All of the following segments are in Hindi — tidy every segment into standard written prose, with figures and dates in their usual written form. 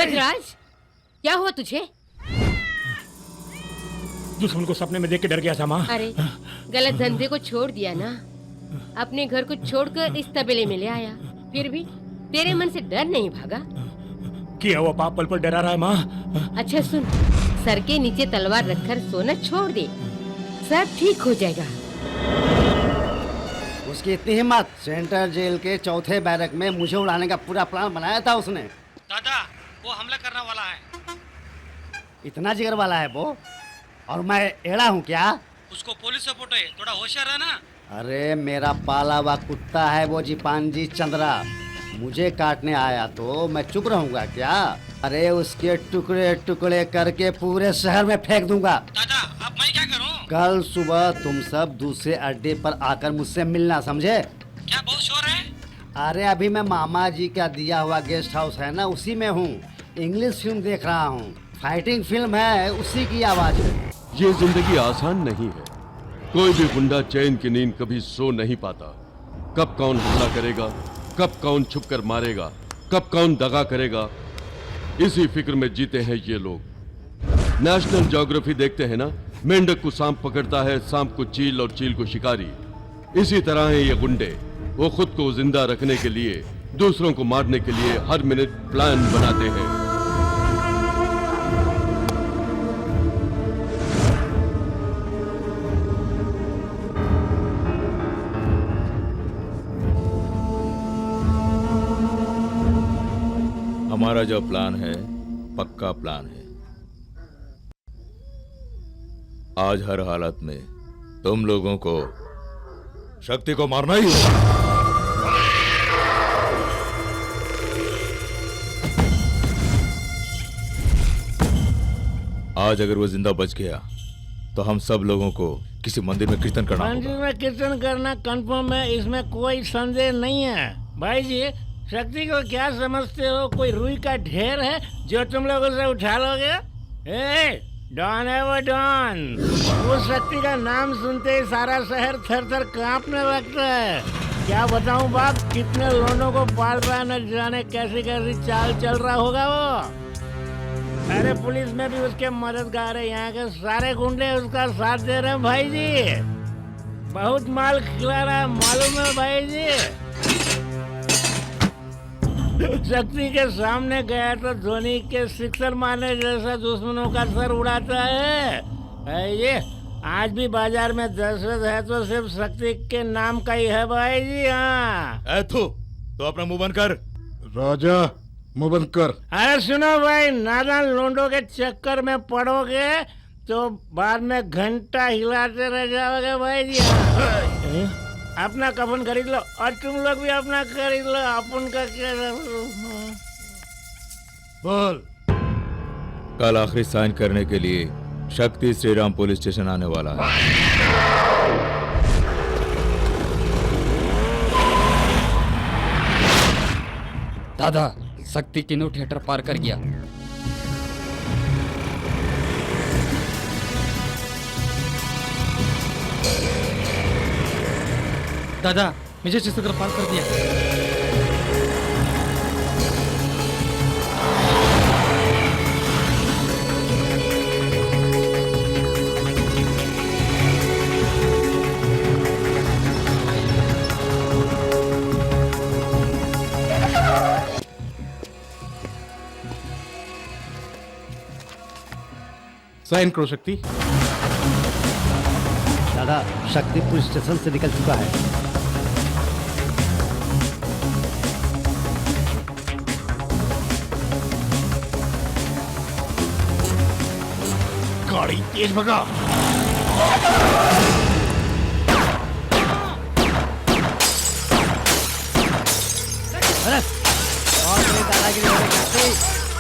गजराज, क्या हुआ तुझे? दुश्मन को सपने में देख के डर गया था माँ। अरे गलत धंधे को छोड़ दिया ना, अपने घर को छोड़कर इस तबेले में ले आया, फिर भी तेरे मन से डर नहीं भागा। किया हुआ पाप पल पर डरा रहा है माँ। अच्छा सुन, सर के नीचे तलवार रखकर सोना छोड़ दे, सब ठीक हो जाएगा। उसकी इतनी हिम्मत, सेंट्रल जेल के चौथे बैरक में मुझे उड़ाने का पूरा प्लान बनाया था उसने। दादा, वो हमला करने वाला है। इतना जिगर वाला है वो, और मैं एड़ा हूँ क्या? उसको पुलिस सपोर्ट है, थोड़ा होशियार है ना। अरे मेरा पाला हुआ कुत्ता है वो जीपानजी चंद्रा, मुझे काटने आया तो मैं चुप रहूंगा क्या? अरे उसके टुकड़े टुकड़े करके पूरे शहर में फेंक दूंगा। दादा, अब मैं क्या करूं? कल सुबह तुम सब दूसरे अड्डे पर आकर मुझसे मिलना, समझे? क्या बहुत शोर है? अरे अभी मैं मामा जी का दिया हुआ गेस्ट हाउस है ना, उसी में हूँ। इंग्लिश फिल्म देख रहा हूँ, फाइटिंग फिल्म है, उसी की आवाज है। ये जिंदगी आसान नहीं है। कोई भी गुंडा चैन की नींद कभी सो नहीं पाता। कब कौन हमला करेगा, कब कौन छुपकर मारेगा, कब कौन दगा करेगा, इसी फिक्र में जीते हैं ये लोग। नेशनल ज्योग्राफी देखते हैं ना, मेंढक को सांप पकड़ता है, सांप को चील और चील को शिकारी। इसी तरह है ये गुंडे, वो खुद को जिंदा रखने के लिए, दूसरों को मारने के लिए हर मिनट प्लान बनाते हैं। हमारा जो प्लान है पक्का प्लान है। आज हर हालत में तुम लोगों को शक्ति को मारना ही होगा। आज अगर वो जिंदा बच गया तो हम सब लोगों को किसी मंदिर में कीर्तन करना होगा। मंदिर में कीर्तन करना कंफर्म है, इसमें कोई संदेह नहीं है। भाई जी, शक्ति को क्या समझते हो? कोई रुई का ढेर है जो तुम लोग उसे उठा लोगे? डॉन है वो, डॉन। उस शक्ति का नाम सुनते ही सारा शहर थर थर कांपने लगता है। क्या बताऊं बाप, कितने लोगों को पाल रहा है, न जाने कैसी कैसी चाल चल रहा होगा वो। अरे पुलिस में भी उसके मददगार है, यहाँ के सारे गुंडे उसका साथ दे रहे हैं भाई जी। बहुत माल खिला रहा है, मालूम है भाई जी। शक्ति के सामने गया तो धोनी के सिक्सर मारने जैसा दुश्मनों का सर उड़ाता है। ये आज भी बाजार में दहशत है तो सिर्फ शक्ति के नाम का ही है भाई जी। हाँ तो अपना मुंह बंद कर। राजा मुंह बंद कर। अरे सुनो भाई, नादान लोंडो के चक्कर में पड़ोगे तो बाद में घंटा हिलाते रह जाओगे भाई जी। अपना कफन खरीद लो और तुम लोग भी अपना खरीद लो। अपन का क्या बोल। कल आखिरी साइन करने के लिए शक्ति श्रीराम पुलिस स्टेशन आने वाला है। दादा, शक्ति तीनों थिएटर पार कर गया। दादा, मुझे चित्र पार कर दिया। साइन करो शक्ति। दादा, शक्ति पुलिस स्टेशन से निकल चुका है। गाड़ी तेज भगा। और मेरी दादागिरी हो रही है,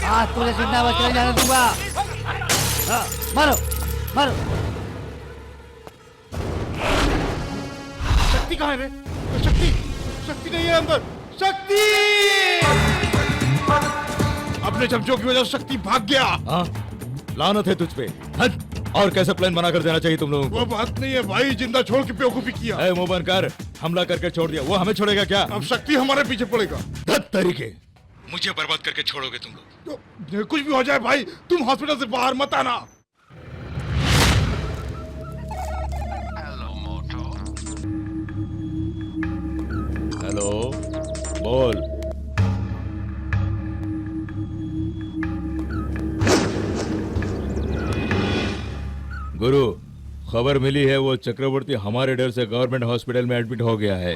आज तुझे जिंदा बचने जाने दूंगा। मारो मारो। शक्ति कहाँ है रे? शक्ति, शक्ति नहीं है अंदर। शक्ति! अपने चमचों की वजह से शक्ति भाग गया। हाँ, लानत है तुझ पे। और कैसे प्लान बना कर देना चाहिए तुम लोगों को? वो बात नहीं है भाई, जिंदा छोड़ के बेवकूफी किया। मुंह बंद कर। हमला करके छोड़ दिया, वो हमें छोड़ेगा क्या? अब शक्ति हमारे पीछे पड़ेगा। तरीके मुझे बर्बाद करके छोड़ोगे तुम लोग? तो कुछ भी हो जाए भाई, तुम हॉस्पिटल से बाहर मत आना। हेलो, बोल। गुरु, खबर मिली है वो चक्रवर्ती हमारे डर से गवर्नमेंट हॉस्पिटल में एडमिट हो गया है।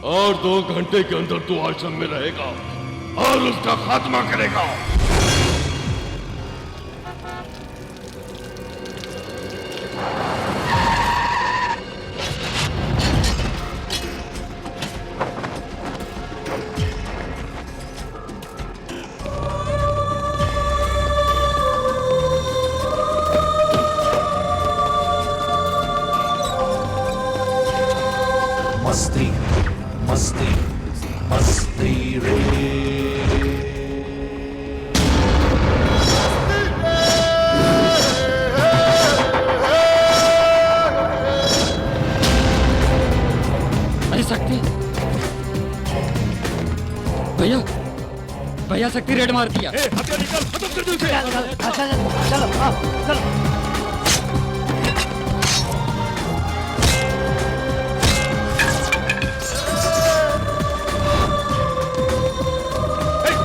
और 2 घंटे के अंदर तू आश्रम में रहेगा और उसका खात्मा करेगा। मस्ती मस्ती मस्ती रे। अरे शक्ति, भैया भैया शक्ति रेड मार दिया। हथियार निकाल, खत्म कर दो इसे। चलो चलो।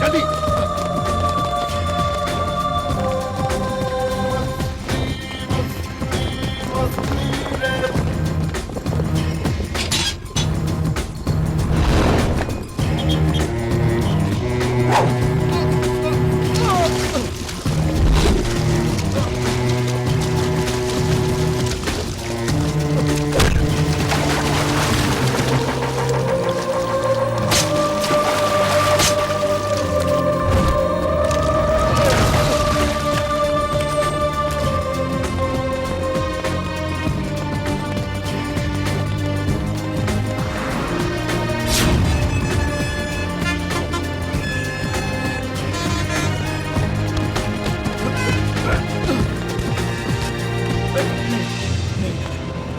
जल्दी।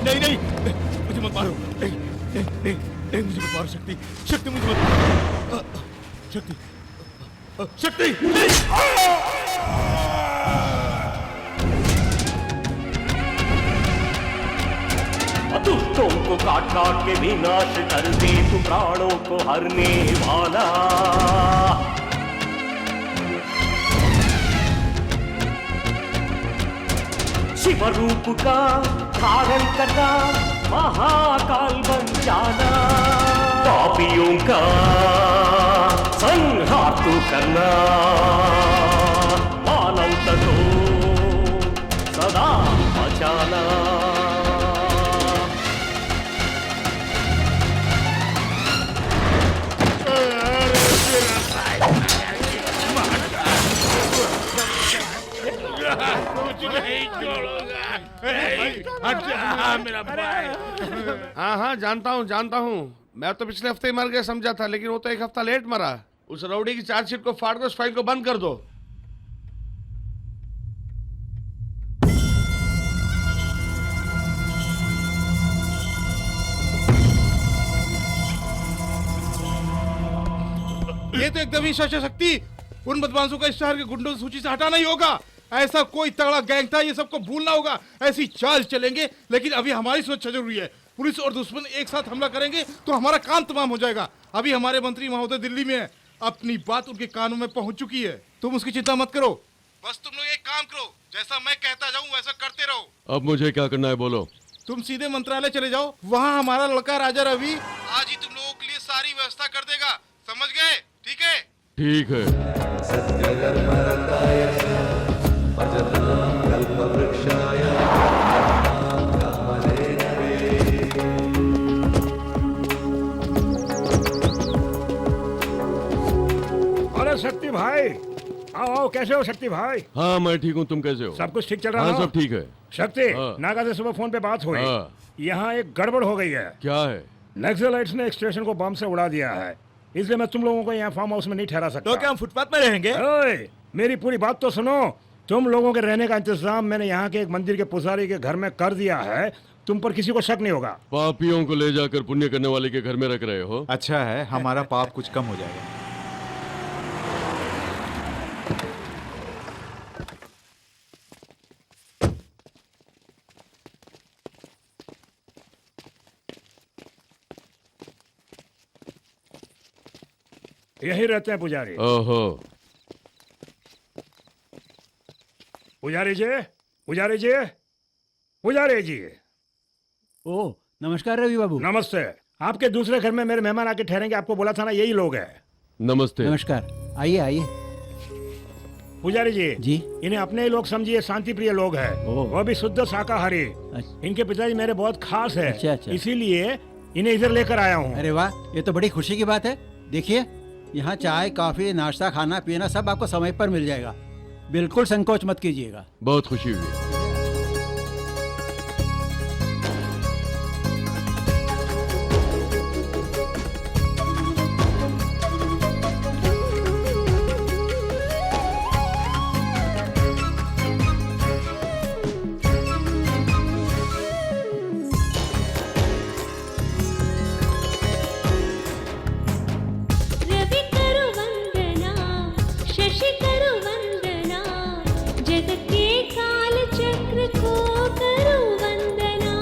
नहीं नहीं, मुझे मत मारो। नहीं नहीं नहीं नहीं, मुझे मत मारो शक्ति। शक्ति मुझे मत मारो। शक्ति शक्ति दुष्टों को काट काट के विनाश कर दे तू प्राणों को हरने वाला। शिव रूप का धारण करना, महाकाल बन जाना। पापियों का संहार तू करना, मानवता को सदा बचाना। मेरा भाई। हाँ हाँ, जानता हूँ। मैं तो पिछले हफ्ते ही मर गया समझा था, लेकिन वो तो 1 हफ्ता लेट मरा। उस रउडी की चार्जशीट को फाड़ दो, उस फाइल को बंद कर दो। ये तो एकदम ही शक्ति। उन बदमाशों का इस शहर के गुंडों सूची से हटाना ही होगा। ऐसा कोई तगड़ा गैंग था, ये सबको भूलना होगा। ऐसी चाल चलेंगे, लेकिन अभी हमारी सुरक्षा जरूरी है। पुलिस और दुश्मन एक साथ हमला करेंगे तो हमारा काम तमाम हो जाएगा। अभी हमारे मंत्री महोदय दिल्ली में है, अपनी बात उनके कानों में पहुंच चुकी है। तुम उसकी चिंता मत करो, बस तुम लोग एक काम करो, जैसा मैं कहता जाऊं वैसा करते रहो। अब मुझे क्या करना है बोलो। तुम सीधे मंत्रालय चले जाओ, वहाँ हमारा लड़का राजा रवि आज ही तुम लोगों के लिए सारी व्यवस्था कर देगा। समझ गए? ठीक है? ठीक है। अरे शक्ति भाई, आओ आओ, कैसे हो शक्ति भाई? हाँ मैं ठीक हूँ, तुम कैसे हो? सब कुछ ठीक चल रहा हाँ है? सब ठीक है। शक्ति, हाँ। नागा से सुबह फोन पे बात हुई। हाँ। यहाँ एक गड़बड़ हो गई है। क्या है? नक्सलाइट्स ने एक स्टेशन को बम से उड़ा दिया है, इसलिए मैं तुम लोगों को यहाँ फार्म हाउस में नहीं ठहरा सकता। तो क्या हम फुटपाथ में रहेंगे? ओए, मेरी पूरी बात तो सुनो। तुम लोगों के रहने का इंतजाम मैंने यहाँ के एक मंदिर के पुजारी के घर में कर दिया है। तुम पर किसी को शक नहीं होगा। पापियों को ले जाकर पुण्य करने वाले के घर में रख रहे हो? अच्छा है, हमारा पाप कुछ कम हो जाएगा। यही रहते हैं पुजारी। ओहो, पुजारी जी, पुजारी जी, पुजारी जी। ओ, नमस्कार रवि बाबू। नमस्ते। आपके दूसरे घर में मेरे मेहमान आके ठहरेंगे, आपको बोला था ना, यही लोग हैं। नमस्ते। नमस्कार, आइए आइए। पुजारी जी, जी। इन्हें अपने ही लोग समझिए, शांति प्रिय लोग हैं। ओह। वो भी शुद्ध शाकाहारी। अच्छा। इनके पिताजी मेरे बहुत खास है। अच्छा, अच्छा। इसीलिए इन्हें इधर लेकर आया हूँ। अरे वाह, ये तो बड़ी खुशी की बात है। देखिए, यहाँ चाय, कॉफी, नाश्ता, खाना पीना सब आपको समय पर मिल जाएगा। बिल्कुल संकोच मत कीजिएगा। बहुत खुशी हुई। रवि करु वंदना, शशि करु वंदना, जग के काल चक्र को करु वंदना,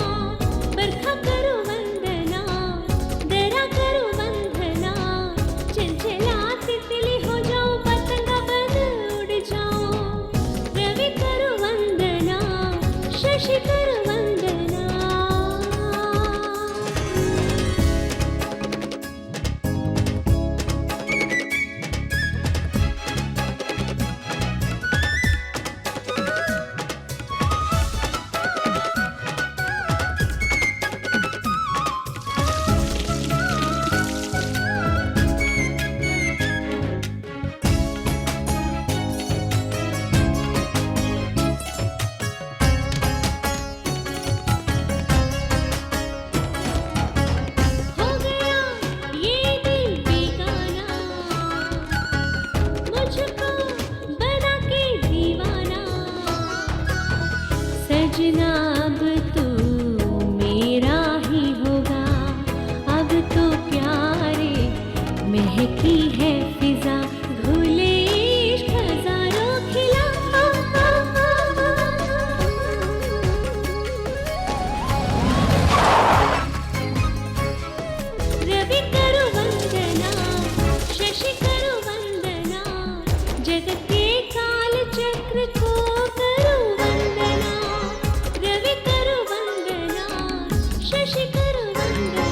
बरखा करु वंदना, दरा करु वंदना, चंचला तितली हो जाऊं, पतंगा बन उड़ जाऊं। रवि करु वंदना, शशि करु वंदना। हो गया ये दिल बेगाना, मुझको बना के दीवाना। सजना अब तू मेरा ही होगा, अब तो प्यारे महकी है फिजा, घुले इश्क हजारों खिला। रवि करु वंदना, शशि करु वंदना, जगत के काल चक्र को करु वंदना। रवि करु वंदना, शशि करु वंदना।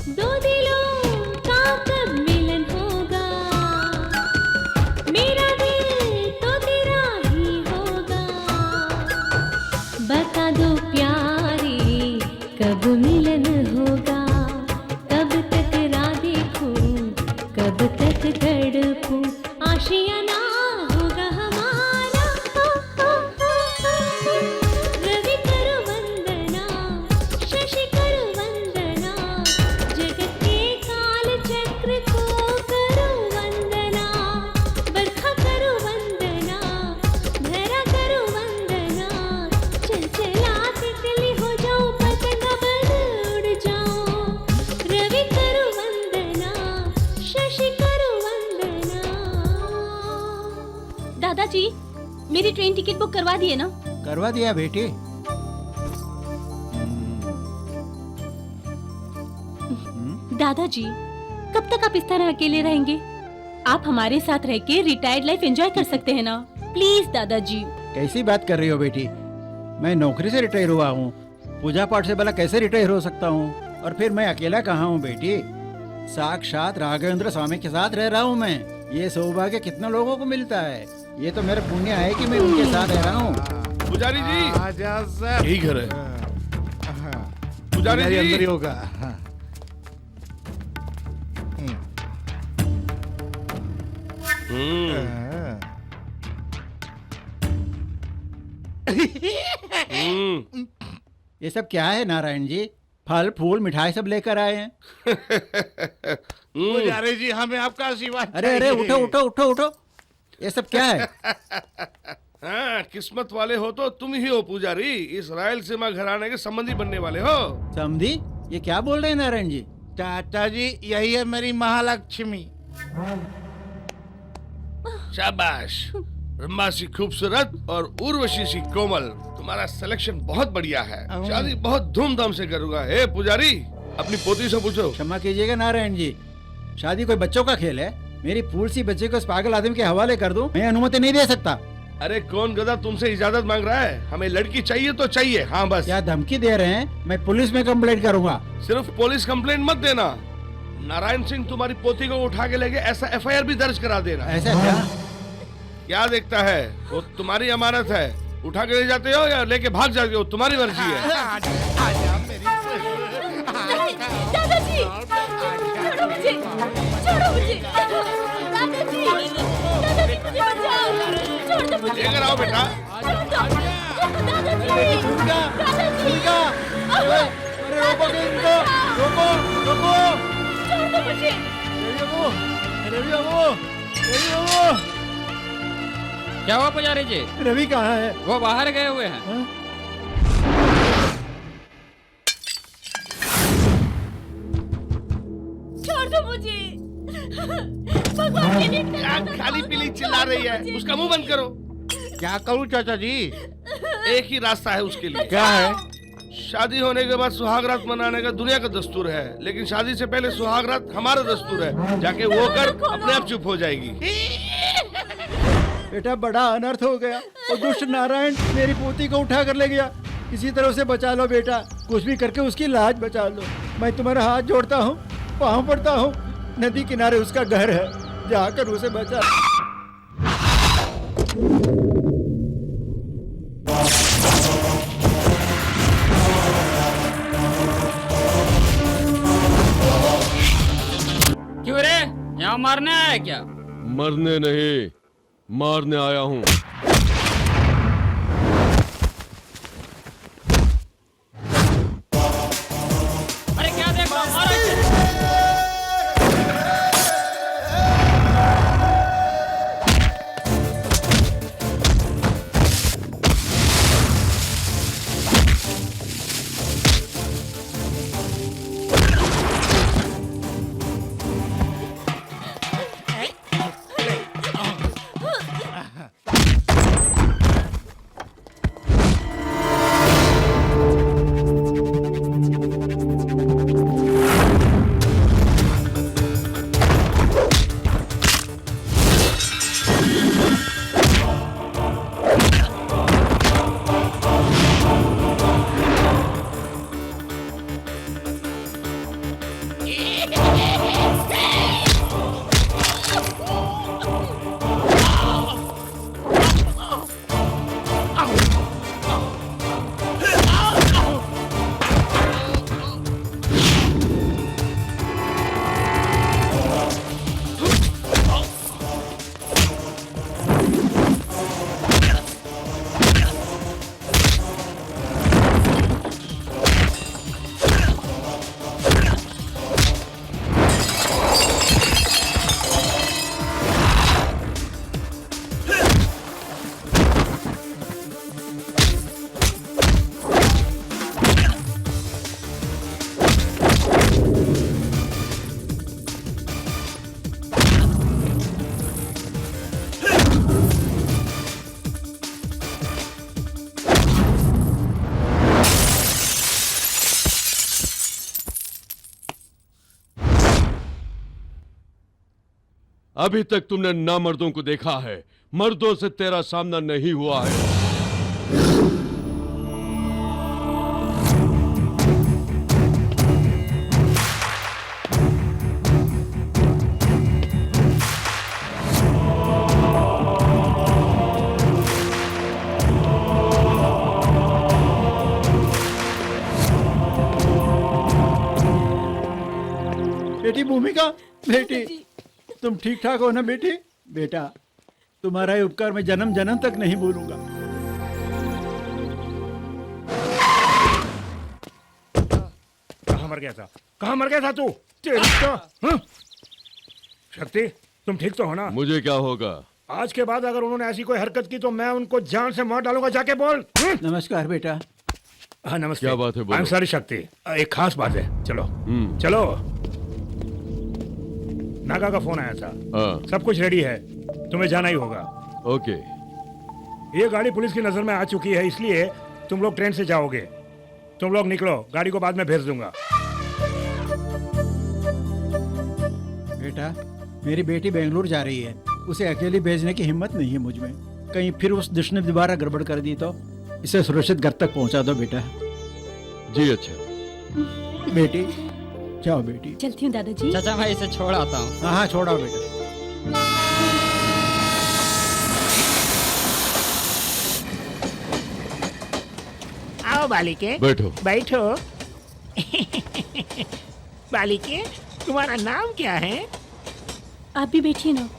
दो दिलों का कब मिलन होगा, मेरा दिल तो तेरा ही होगा। बता दो प्यारी, कब मिलन होगा, कब तक राह देखूं, कब तक तड़पूं, आशियाना होगा हमारा। रवि करु वंदना, शशि करु वंदना, जगत के काल चक्र को करु वंदना, बरखा करु वंदना, धरा करु वंदना, चंचला तितली हो जाऊं, पतंगा बन उड़ जाऊं। रवि करु वंदना, शशि करु वंदना। दादाजी, मेरी ट्रेन टिकट बुक करवा दिए ना? करवा दिया बेटी। दादाजी, कब तक आप इस तरह अकेले रहेंगे? आप हमारे साथ रह के रिटायर्ड लाइफ एंजॉय कर सकते हैं ना। प्लीज दादाजी। कैसी बात कर रही हो बेटी? मैं नौकरी से रिटायर हुआ हूँ, पूजा पाठ से भला कैसे रिटायर हो सकता हूँ? और फिर मैं अकेला कहाँ हूँ बेटी? साक्षात राघवेंद्र स्वामी के साथ रह रहा हूँ मैं। ये सौभाग्य कितने लोगों को मिलता है। ये तो मेरा पुण्य है कि मैं उनके साथ रह रहा हूँ। पुजारी जी, आजा सर। यही घर है। पुजारी जी, अंदर ही होगा। ये सब क्या है नारायण जी? फल फूल मिठाई सब लेकर आए हैं। पुजारी जी, हमें आपका आशीर्वाद। अरे अरे उठो उठो उठो उठो, ये सब क्या है? हाँ, किस्मत वाले हो तो तुम ही हो पुजारी। इस रायलसीमा घराने के संबंधी बनने वाले हो। समझी? ये क्या बोल रहे हैं नारायण जी? चाचा जी, यही है मेरी महालक्ष्मी। शाबाश, रम्मासी खूबसूरत और उर्वशी सी कोमल। तुम्हारा सिलेक्शन बहुत बढ़िया है। शादी बहुत धूमधाम से करूंगा। हे पुजारी, अपनी पोती से पूछो। क्षमा कीजिएगा नारायण जी, शादी कोई बच्चों का खेल है? मेरी फूल सी बच्ची को इस पागल आदमी के हवाले कर दूं? मैं अनुमति नहीं दे सकता। अरे कौन गधा तुमसे इजाजत मांग रहा है? हमें लड़की चाहिए तो चाहिए, हाँ बस। क्या धमकी दे रहे हैं? मैं पुलिस में कंप्लेंट करूंगा। सिर्फ पुलिस कंप्लेंट मत देना, नारायण सिंह तुम्हारी पोती को उठा के लेके ऐसा एफआईआर भी दर्ज करा देना। ऐसा क्या? क्या देखता है? वो तुम्हारी अमानत है। उठा के ले जाते हो या लेके भाग जाते हो, तुम्हारी मर्जी है। दादाजी, छोड़ो मुझे, छोड़ो मुझे। दादाजी, दादाजी मुझे बचाओ, छोड़ दो मुझे। लेकर आओ बेटा। दादाजी, दादाजी, अरे रोको इनको, रोको रोको, छोड़ दो मुझे। रवि बाबू, क्या हुआ पुजारी जी? रवि कहाँ है? वो बाहर गए हुए हैं। छोड़ दो मुझे, भगवान के लिए। क्या खाली पीली चिल्ला रही है? उसका मुंह बंद करो। क्या करूं चाचा जी? एक ही रास्ता है उसके लिए। क्या है? शादी होने के बाद सुहागरात मनाने का दुनिया का दस्तूर है, लेकिन शादी से पहले सुहागरात हमारा दस्तूर है। जाके वो कर, अपने आप चुप हो जाएगी। बेटा बड़ा अनर्थ हो गया। और दुष्ट नारायण मेरी पोती को उठा कर ले गया। किसी तरह उसे बचा लो बेटा, कुछ भी करके उसकी लाज बचा लो। मैं तुम्हारा हाथ जोड़ता हूँ, पाँव पड़ता हूँ। नदी किनारे उसका घर है, जाकर उसे बचा। क्यों रे, यहाँ मारने आया है क्या? मरने नहीं, मारने आया हूँ। अरे क्या देख रहा हो? अभी तक तुमने नामर्दों को देखा है, मर्दों से तेरा सामना नहीं हुआ है। बेटी भूमिका, बेटी तुम ठीक ठाक हो ना बेटी? बेटा तुम्हारा ये उपकार मैं जन्म जन्म तक नहीं भूलूंगा। कहाँ मर गया था? कहाँ मर गया था तू? तेरी तो, हाँ? शक्ति तुम ठीक तो हो ना? मुझे क्या होगा? आज के बाद अगर उन्होंने ऐसी कोई हरकत की तो मैं उनको जान से मार डालूंगा, जाके बोल। नमस्कार बेटा। हाँ नमस्ते। क्या बात है? बोलो। सॉरी शक्ति, एक खास बात है। चलो चलो। नागा का फोन आया था। सब कुछ रेडी है, तुम्हें जाना ही होगा। ओके। ये गाड़ी पुलिस की नजर में आ चुकी है, इसलिए तुम लोग ट्रेन से जाओगे। तुम लोग निकलो, गाड़ी को बाद में भेज दूंगा। बेटा मेरी बेटी बेंगलुरु जा रही है, उसे अकेली भेजने की हिम्मत नहीं है मुझ में। कहीं फिर उस दुष्ट ने दोबारा गड़बड़ कर दी तो इसे सुरक्षित घर तक पहुंचा दो बेटा। जी अच्छा। बेटी जाओ बेटी। चलती हूँ दादाजी। चाचा मैं इसे छोड़ आता हूँ। हाँ हाँ छोड़ाओ बेटा। आओ बालिके। बैठो। बैठो। बालिके तुम्हारा नाम क्या है? आप भी बैठिए ना।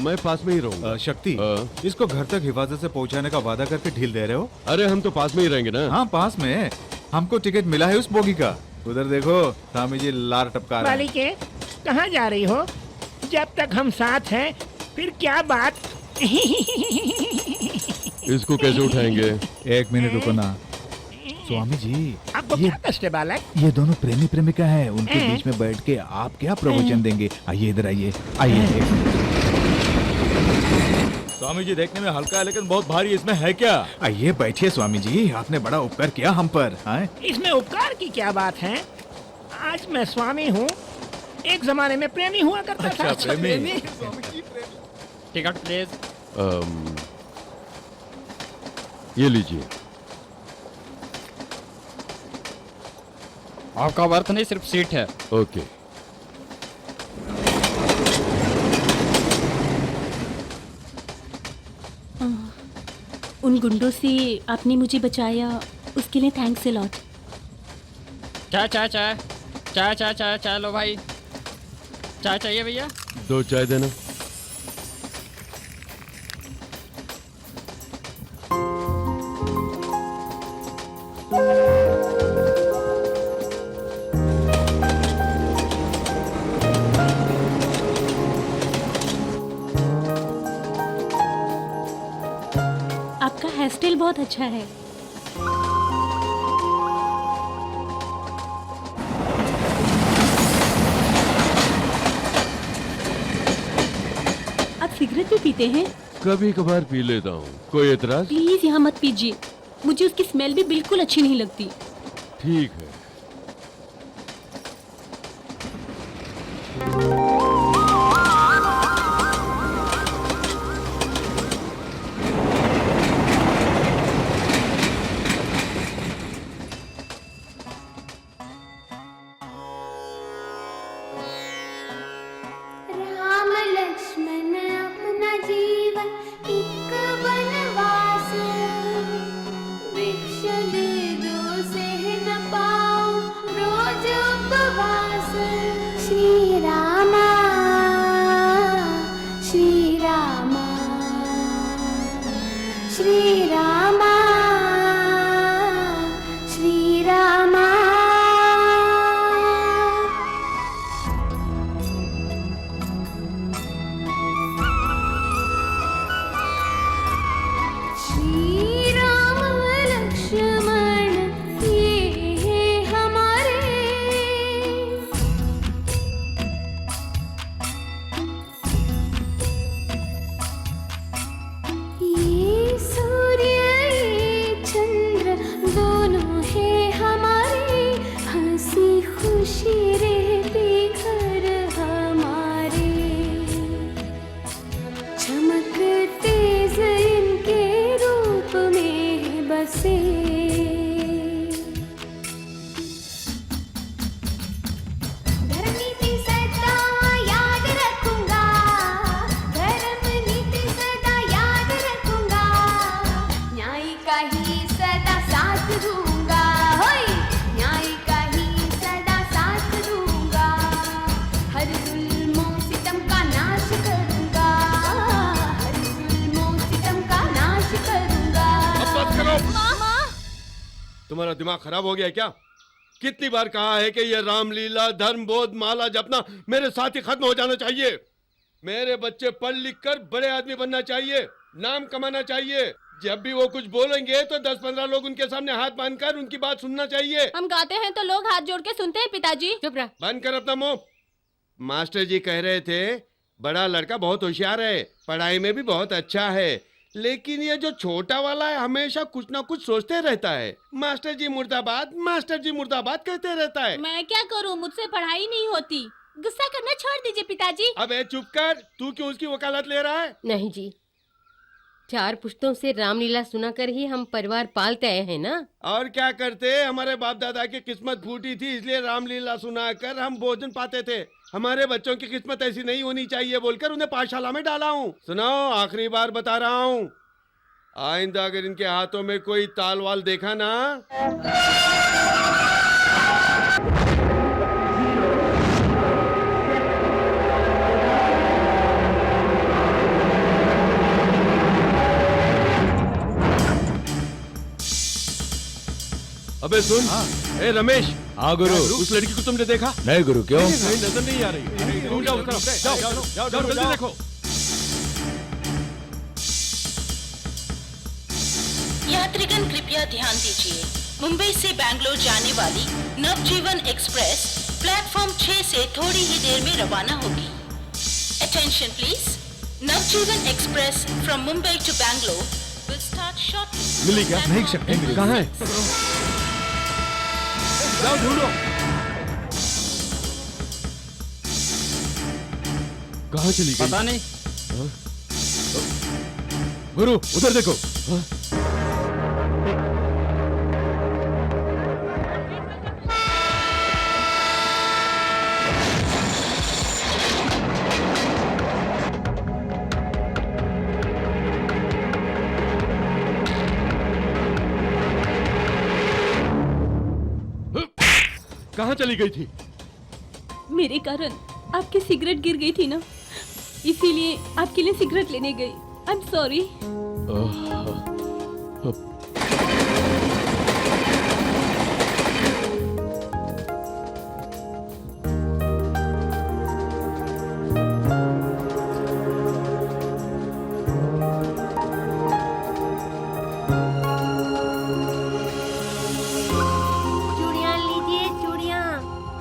मैं पास में ही रहूंगा। शक्ति इसको घर तक हिफाजत से पहुंचाने का वादा करके ढील दे रहे हो? अरे हम तो पास में ही रहेंगे ना। हाँ पास में। हमको टिकट मिला है उस बोगी का। उधर देखो स्वामी जी लार टपका रहे हैं। बालिके कहाँ जा रही हो? जब तक हम साथ हैं फिर क्या बात? इसको कैसे उठाएंगे? एक मिनट रुको ना। स्वामी जी आपको क्या कष्ट है बालक? ये दोनों प्रेमी प्रेमिका हैं, उनके बीच में बैठ के आप क्या प्रवचन देंगे? आइए इधर आइए। आइए। स्वामी जी देखने में हल्का है लेकिन बहुत भारी, इसमें है क्या? आइए बैठिए स्वामी जी, आपने बड़ा उपकार किया हम पर। इसमें उपकार की क्या बात है? आज मैं स्वामी हूँ, एक जमाने में प्रेमी हुआ करता था। अच्छा प्रेमी। Ticket please. ये लीजिए। आपका वर्थ नहीं, सिर्फ सीट है। ओके। उन गुंडों से आपने मुझे बचाया, उसके लिए थैंक्स अ लॉट। चाय चाय चाय चाय चाय चाय चाय लो भाई। चाय चाहिए भैया? 2 चाय देना। आपका हेयर स्टाइल बहुत अच्छा है। आप सिगरेट भी पीते हैं? कभी कभार पी लेता हूँ। कोई एतराज? प्लीज यहाँ मत पीजिए, मुझे उसकी स्मेल भी बिल्कुल अच्छी नहीं लगती। ठीक है। राम लक्ष्मण अपना जीवन एक वनवास, भिक्षा दे दो सह न पाऊं रोज उपवास। श्री राम तुम्हारा दिमाग खराब हो गया है क्या? कितनी बार कहा है कि ये रामलीला, धर्म बोध, माला जपना मेरे साथ ही खत्म हो जाना चाहिए। मेरे बच्चे पढ़ लिख कर बड़े आदमी बनना चाहिए, नाम कमाना चाहिए। जब भी वो कुछ बोलेंगे तो 10-15 लोग उनके सामने हाथ बांधकर उनकी बात सुनना चाहिए। हम गाते हैं तो लोग हाथ जोड़ के सुनते हैं पिताजी। चुप रहा। बंद कर अपना मुंह। मास्टर जी कह रहे थे बड़ा लड़का बहुत होशियार है, पढ़ाई में भी बहुत अच्छा है, लेकिन ये जो छोटा वाला है हमेशा कुछ ना कुछ सोचते रहता है। मास्टर जी मुर्दाबाद, मास्टर जी मुर्दाबाद कहते रहता है। मैं क्या करूं, मुझसे पढ़ाई नहीं होती। गुस्सा करना छोड़ दीजिए पिताजी। अबे चुप कर, तू क्यों उसकी वकालत ले रहा है? नहीं जी, 4 पुश्तों से रामलीला सुनाकर ही हम परिवार पालते आए हैं ना। और क्या करते, हमारे बाप दादा की किस्मत फूटी थी इसलिए रामलीला सुनाकर हम भोजन पाते थे। हमारे बच्चों की किस्मत ऐसी नहीं होनी चाहिए बोलकर उन्हें पाठशाला में डाला हूँ। सुनो, आखिरी बार बता रहा हूँ, आइंदा अगर इनके हाथों में कोई ताल वाल देखा ना। अबे सुन। ए रमेश। हाँ गुरु। उस लड़की को तुमने देखा? नहीं गुरु, क्यों? नहीं, नजर नहीं आ रही। तुम जाओ, जाओ जल्दी देखो। यात्रीगण कृपया ध्यान दीजिए, मुंबई से बैंगलोर जाने वाली नवजीवन एक्सप्रेस प्लेटफॉर्म 6 से थोड़ी ही देर में रवाना होगी। Attention please, Navjeevan express from Mumbai to Bangalore will start shortly. मिली क्या? नहीं सकते। कहाँ है? जाओ ढूंढो। कहाँ चली गई? पता नहीं। गुरु उधर देखो। कहाँ चली गई थी? मेरे कारण आपकी सिगरेट गिर गई थी ना, इसीलिए आपके लिए सिगरेट लेने गई। I am sorry.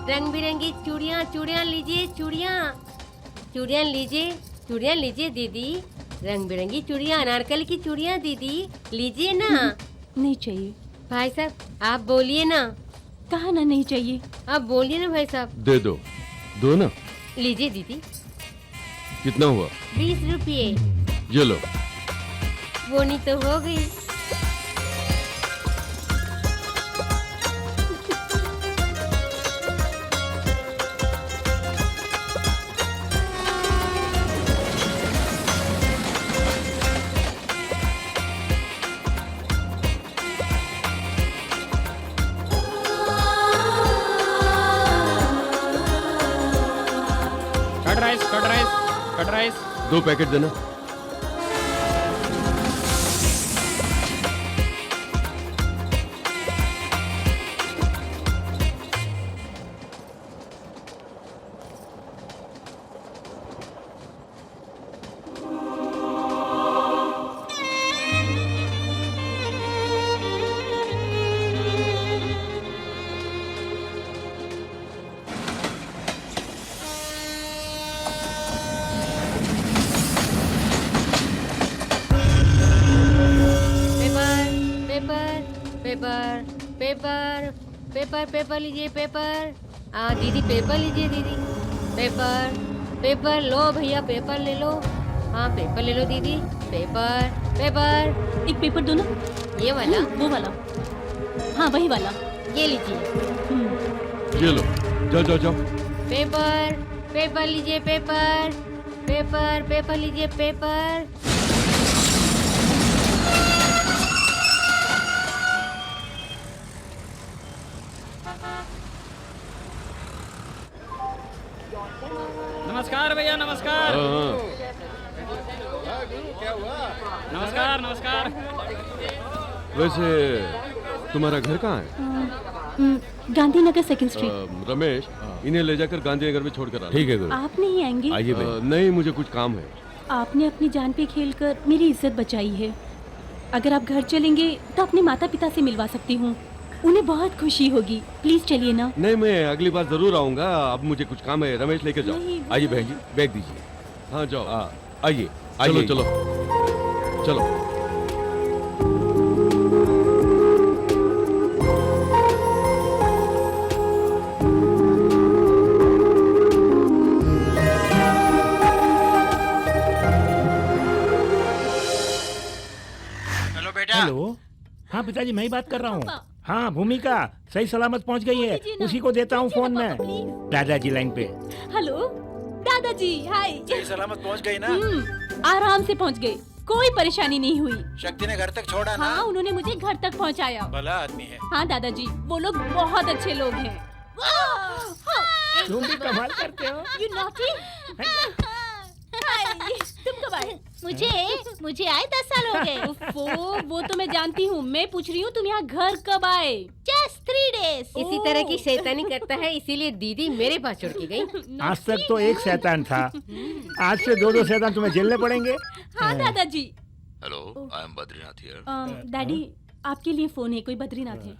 रंग बिरंगी चूड़ियाँ, चूड़ियाँ लीजिए, चूड़ियाँ, चूड़ियाँ लीजिए, चूड़ियाँ लीजिए दीदी, रंग बिरंगी चूड़ियाँ, अनारकली की चूड़ियाँ दीदी, लीजिए ना। नहीं चाहिए। भाई साहब आप बोलिए ना। कहा ना नहीं चाहिए। आप बोलिए ना भाई साहब। दे दो, दो ना। लीजिए दीदी। कितना हुआ? 20 रुपये। ये लो। वो नहीं तो हो गई। कट राइस 2 पैकेट देना। पेपर पेपर पेपर पेपर लीजिए पेपर। दीदी पेपर लीजिए दीदी। पेपर पेपर लो भैया, पेपर ले लो। हाँ पेपर ले लो दीदी। Paper paper. एक पेपर दो ना। ये वाला? वो वाला। हाँ वही वाला। ये लीजिए। ये लो, जाओ जाओ जाओ। पेपर पेपर लीजिए पेपर। पेपर पेपर लीजिए पेपर। नमस्कार भैया, नमस्कार। क्या हुआ? नमस्कार नमस्कार। वैसे तुम्हारा घर कहाँ है? Gandhinagar second street. रमेश, इन्हें ले जाकर गांधीनगर में छोड़कर आना। ठीक है गुरु। आप नहीं आएंगे? आइए भाई। नहीं, मुझे कुछ काम है। आपने अपनी जान पे खेलकर मेरी इज्जत बचाई है। अगर आप घर चलेंगे तो अपने माता पिता से मिलवा सकती हूँ, उन्हें बहुत खुशी होगी। प्लीज चलिए ना। नहीं, मैं अगली बार जरूर आऊंगा। अब मुझे कुछ काम है। रमेश लेकर जाओ। आइए बहन जी, बैग दीजिए। हाँ जाओ। आइए चलो आइए। चलो चलो। हेलो बेटा। हेलो। हाँ पिताजी, मैं ही बात कर रहा हूँ। हाँ, भूमिका सही सलामत पहुँच गई है। उसी को देता हूँ फोन में। दादाजी लाइन पे। हेलो दादाजी, हाय। सही सलामत पहुंच गई ना? आराम से पहुंच गए, कोई परेशानी नहीं हुई। शक्ति ने घर तक छोड़ा ना? हाँ, उन्होंने मुझे घर तक पहुंचाया। भला आदमी है। हाँ दादाजी, वो लोग बहुत अच्छे लोग हैं। तुम भी कमाल करते हो। You naughty? तुम कब आए? मुझे आए 10 साल हो गए। उफ़ो, वो तो मैं जानती हूँ। मैं पूछ रही हूँ तुम यहाँ घर कब आए? Just 3 days। इसी तरह की शैतानी करता है, इसीलिए दीदी मेरे पास छोड़ के गई। आज तक तो एक शैतान था, आज से 2 शैतान तुम्हें झेलने पड़ेंगे। हाँ दादाजी। Hello, I am Badrinath here. Daddy, आपके लिए फोन है, कोई बद्रीनाथ है।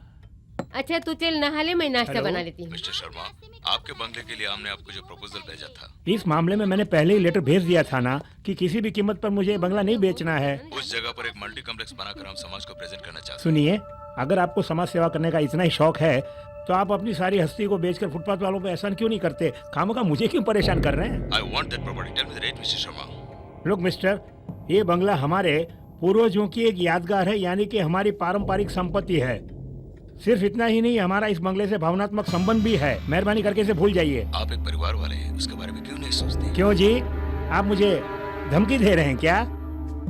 अच्छा तू चल नहा ले, मैं नाश्ता बना लेती हूँ। मिस्टर शर्मा, आपके बंगले के लिए हमने आपको जो प्रपोजल भेजा था, इस मामले में मैंने पहले ही लेटर भेज दिया था ना कि किसी भी कीमत पर मुझे बंगला नहीं बेचना है। उस जगह पर एक मल्टी कॉम्प्लेक्स बनाकर हम समाज को प्रेजेंट करना चाहते हैं। सुनिए, अगर आपको समाज सेवा करने का इतना ही शौक है तो आप अपनी सारी हस्ती को बेचकर फुटपाथ वालों पे एहसान क्यों नहीं करते? खामोखा मुझे क्यों परेशान कर रहे हैं? I want that property, tell me the rate mister Sharma. लोग मिस्टर, ये बंगला हमारे पूर्वजों की एक यादगार है, यानी कि हमारी पारंपरिक संपत्ति है। सिर्फ इतना ही नहीं, हमारा इस बंगले से भावनात्मक संबंध भी है। मेहरबानी करके इसे भूल जाइए। आप एक परिवार वाले हैं, उसके बारे में क्यों नहीं सोचते? क्यों जी, आप मुझे धमकी दे रहे हैं क्या?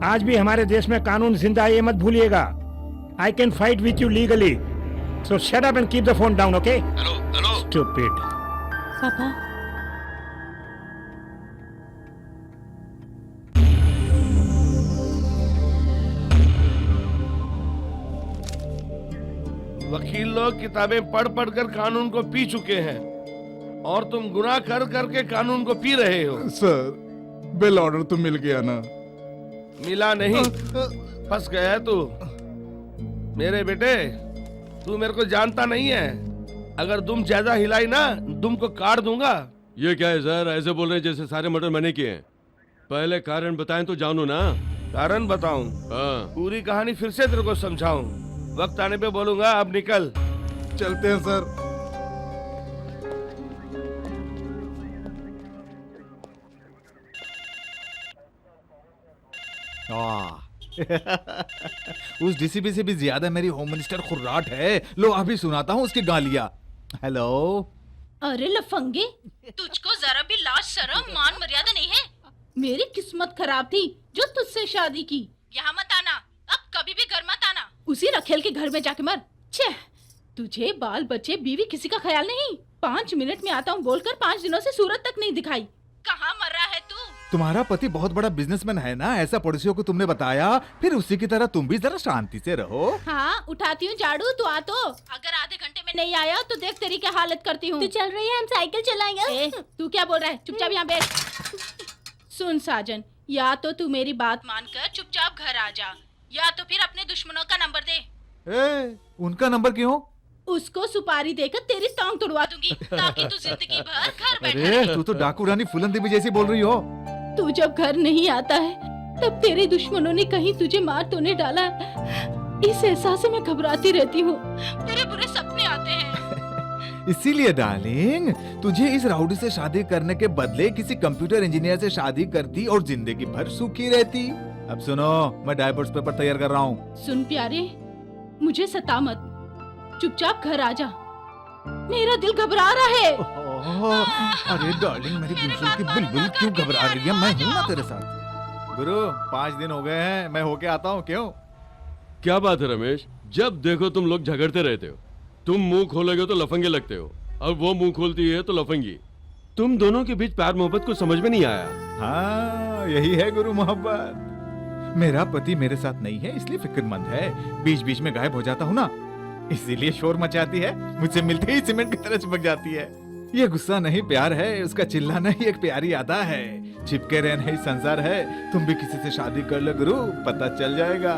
आज भी हमारे देश में कानून जिंदा है, ये मत भूलिएगा। I can fight with you legally, so shut up and keep the phone down, okay? Hello hello. Stupid. पापा, वकील लोग किताबें पढ़ पढ़ कर कानून को पी चुके हैं और तुम गुनाह कर करके कानून को पी रहे हो। सर, बेल ऑर्डर तो मिल गया ना? मिला नहीं, फंस गया है तू। मेरे बेटे, तू मेरे को जानता नहीं है। अगर तुम ज्यादा हिलाई ना, तुम को काट दूंगा। ये क्या है सर, ऐसे बोल रहे हैं जैसे सारे मर्डर मैंने किए हैं। पहले कारण बताएं तो जानू ना। कारण बताऊं? हाँ। पूरी कहानी फिर से तेरे को समझाऊं? वक्त आने पे बोलूंगा। अब निकल। चलते हैं सर। उस डीसीपी से भी ज्यादा मेरी होम मिनिस्टर खुर्राट है। लो अभी सुनाता हूँ उसकी गालियाँ। हेलो। अरे लफंगे, तुझको जरा भी लाज शर्म मान मर्यादा नहीं है? मेरी किस्मत खराब थी जो तुझसे शादी की। यहाँ मत आना, अब कभी भी घर मत आना। उसी रखेल के घर में जाके मर। छे, तुझे बाल बच्चे बीवी किसी का ख्याल नहीं। 5 मिनट में आता हूँ बोलकर 5 दिनों से सूरत तक नहीं दिखाई। कहाँ मर रहा है तू? तुम्हारा पति बहुत बड़ा बिजनेसमैन है ना, ऐसा पड़ोसियों को तुमने बताया। फिर उसी की तरह तुम भी जरा शांति से रहो। हाँ, उठाती हूँ झाड़ू, तू आ तो। अगर आधे घंटे में नहीं आया तो देख तेरी क्या हालत करती हूँ। तू चल रही है, हम साइकिल चलाएंगे। तू क्या बोल रहा है? चुपचाप यहाँ बैठ। सुन साजन, या तो तू मेरी बात मानकर चुपचाप घर आ जा, या तो फिर अपने दुश्मनों का नंबर दे। उनका नंबर क्यों? उसको सुपारी देकर तेरी टांग तोड़वा दूंगी ताकि तू जिंदगी भर घर बैठा अरे रहे। तू तो डाकू रानी फूलन देवी जैसी बोल रही हो। तू जब घर नहीं आता है तब तेरे दुश्मनों ने कहीं तुझे मार तो नहीं डाला। इस एहसास से मैं घबराती रहती हूँ। तेरे बुरे सपने आते हैं। इसीलिए डार्लिंग, तुझे इस राउडी से शादी करने के बदले किसी कंप्यूटर इंजीनियर से शादी करती और जिंदगी भर सुखी रहती। अब सुनो, मैं डाइवोर्स पेपर तैयार कर रहा हूँ। सुन प्यारे, मुझे सता मत, चुपचाप घर आ जा। मेरा दिल घबरा रहा है। अरे डार्लिंग, मेरी गुलशन की बुलबुल क्यों घबरा रही है? मैं हूँ ना तेरे साथ। गुरु, 5 दिन हो गए हैं, मैं होके आता हूँ। क्यों? क्या बात है रमेश, जब देखो तुम लोग झगड़ते रहते हो। तुम मुंह खोलोगे तो लफंगे लगते हो, और वो मुंह खोलती है तो लफंगी। तुम दोनों के बीच प्यार मोहब्बत को समझ में नहीं आया। हाँ, यही है गुरु मोहब्बत। मेरा पति मेरे साथ नहीं है, इसलिए फिक्रमंद है। बीच बीच में गायब हो जाता हूँ ना, इसीलिए शोर मचाती है, मुझसे मिलते ही सीमेंट की तरह चिपक जाती है। ये गुस्सा नहीं प्यार है, उसका चिल्लाना ही एक प्यारी अदा है। चिपके रहना ही संसार है। तुम भी किसी से शादी कर लो गुरु, पता चल जाएगा।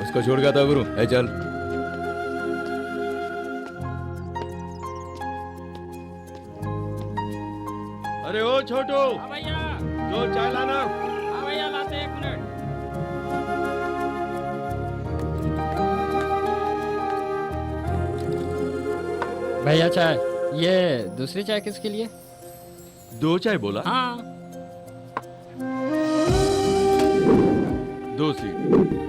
उसको छोड़ गया था गुरु, है चल। अरे ओ छोटू, भैया जो चाय लाना। भैया लाते 1 मिनट। भैया चाय। ये दूसरी चाय किसके लिए? 2 चाय बोला? हाँ। 2 सीट।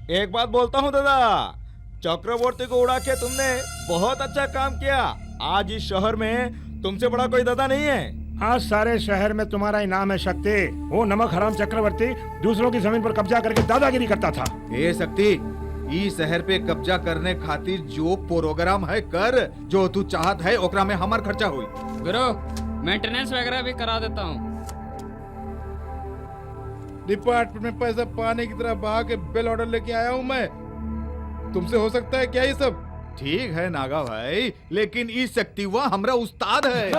एक बात बोलता हूँ दादा, चक्रवर्ती को उड़ा के तुमने बहुत अच्छा काम किया। आज इस शहर में तुमसे बड़ा कोई दादा नहीं है। आज सारे शहर में तुम्हारा ही नाम है शक्ति। वो नमक हराम चक्रवर्ती दूसरों की जमीन पर कब्जा करके दादागिरी करता था। ए शक्ति, इस शहर पे कब्जा करने खातिर जो प्रोग्राम है कर, जो तू चाहत है ओकरा में हमार खर्चा हुई। गुरु मेंटेनेंस वगैरह भी करा देता हूँ। डिपार्टमेंट में पैसा पाने की तरह बहा के बिल ऑर्डर लेके आया हूँ मैं। तुमसे हो सकता है क्या ये सब? ठीक है नागा भाई, लेकिन इस शक्तिवा हमरा उस्ताद है।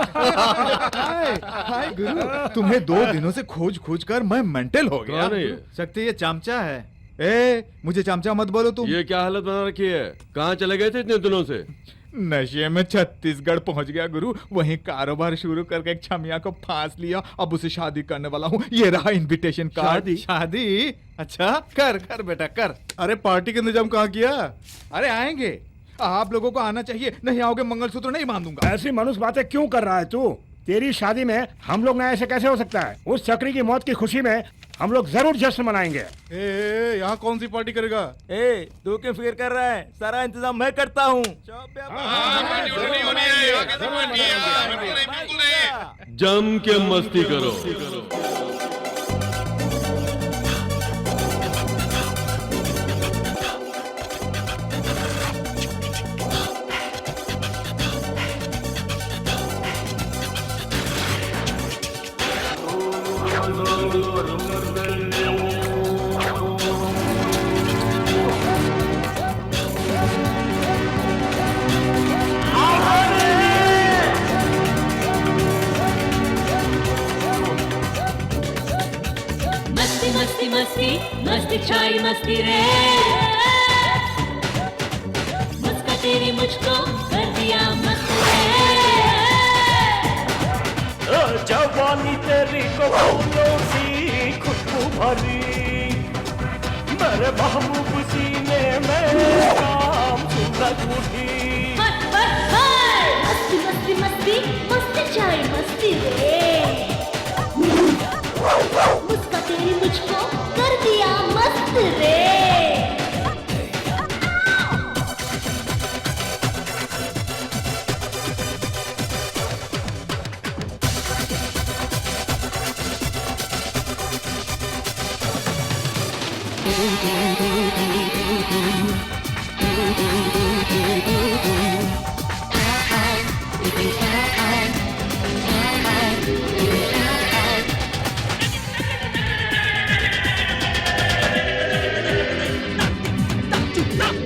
हाय गुरु, तुम्हें 2 दिनों से खोज खोज कर मैं मेंटल हो गया। कौन है ये? शक्ति ये चमचा है। ए, मुझे चमचा मत बोलो तुम। ये क्या हालत बना रखी है? कहाँ चले गए थे इतने दिनों से? नशे में छत्तीसगढ़ पहुंच गया गुरु, वहीं कारोबार शुरू करके एक छमिया को फांस लिया। अब उसे शादी करने वाला हूँ। ये रहा इनविटेशन कार्ड। शादी? अच्छा, कर कर बेटा कर। अरे पार्टी का इंतजाम कहाँ किया? अरे आएंगे, आप लोगों को आना चाहिए। नहीं आओगे मंगलसूत्र नहीं बांधूंगा। ऐसी मनुष्य बातें क्यों कर रहा है तू? तेरी शादी में हम लोग ना ऐसे कैसे हो सकता है? उस चक्री की मौत की खुशी में हम लोग जरूर जश्न मनाएंगे। यहाँ कौन सी पार्टी करेगा? तू क्यों फिक्र कर रहा है? सारा इंतजाम मैं करता हूँ। जम के मस्ती करो। मस्ती मस्ती मस्ती छाई मस्ती रे, मुस्का तेरी मुझको कर दिया मस्त रे। जवानी तेरी को फूलों सी खुशबू भरी, मेरे महबूब सीने में काम सूरज उठी। मस्ती मस्ती मस्ती मस्ती छाई मस्ती रे, मुस्का तेरी मुझको कर दिया मस्त रे।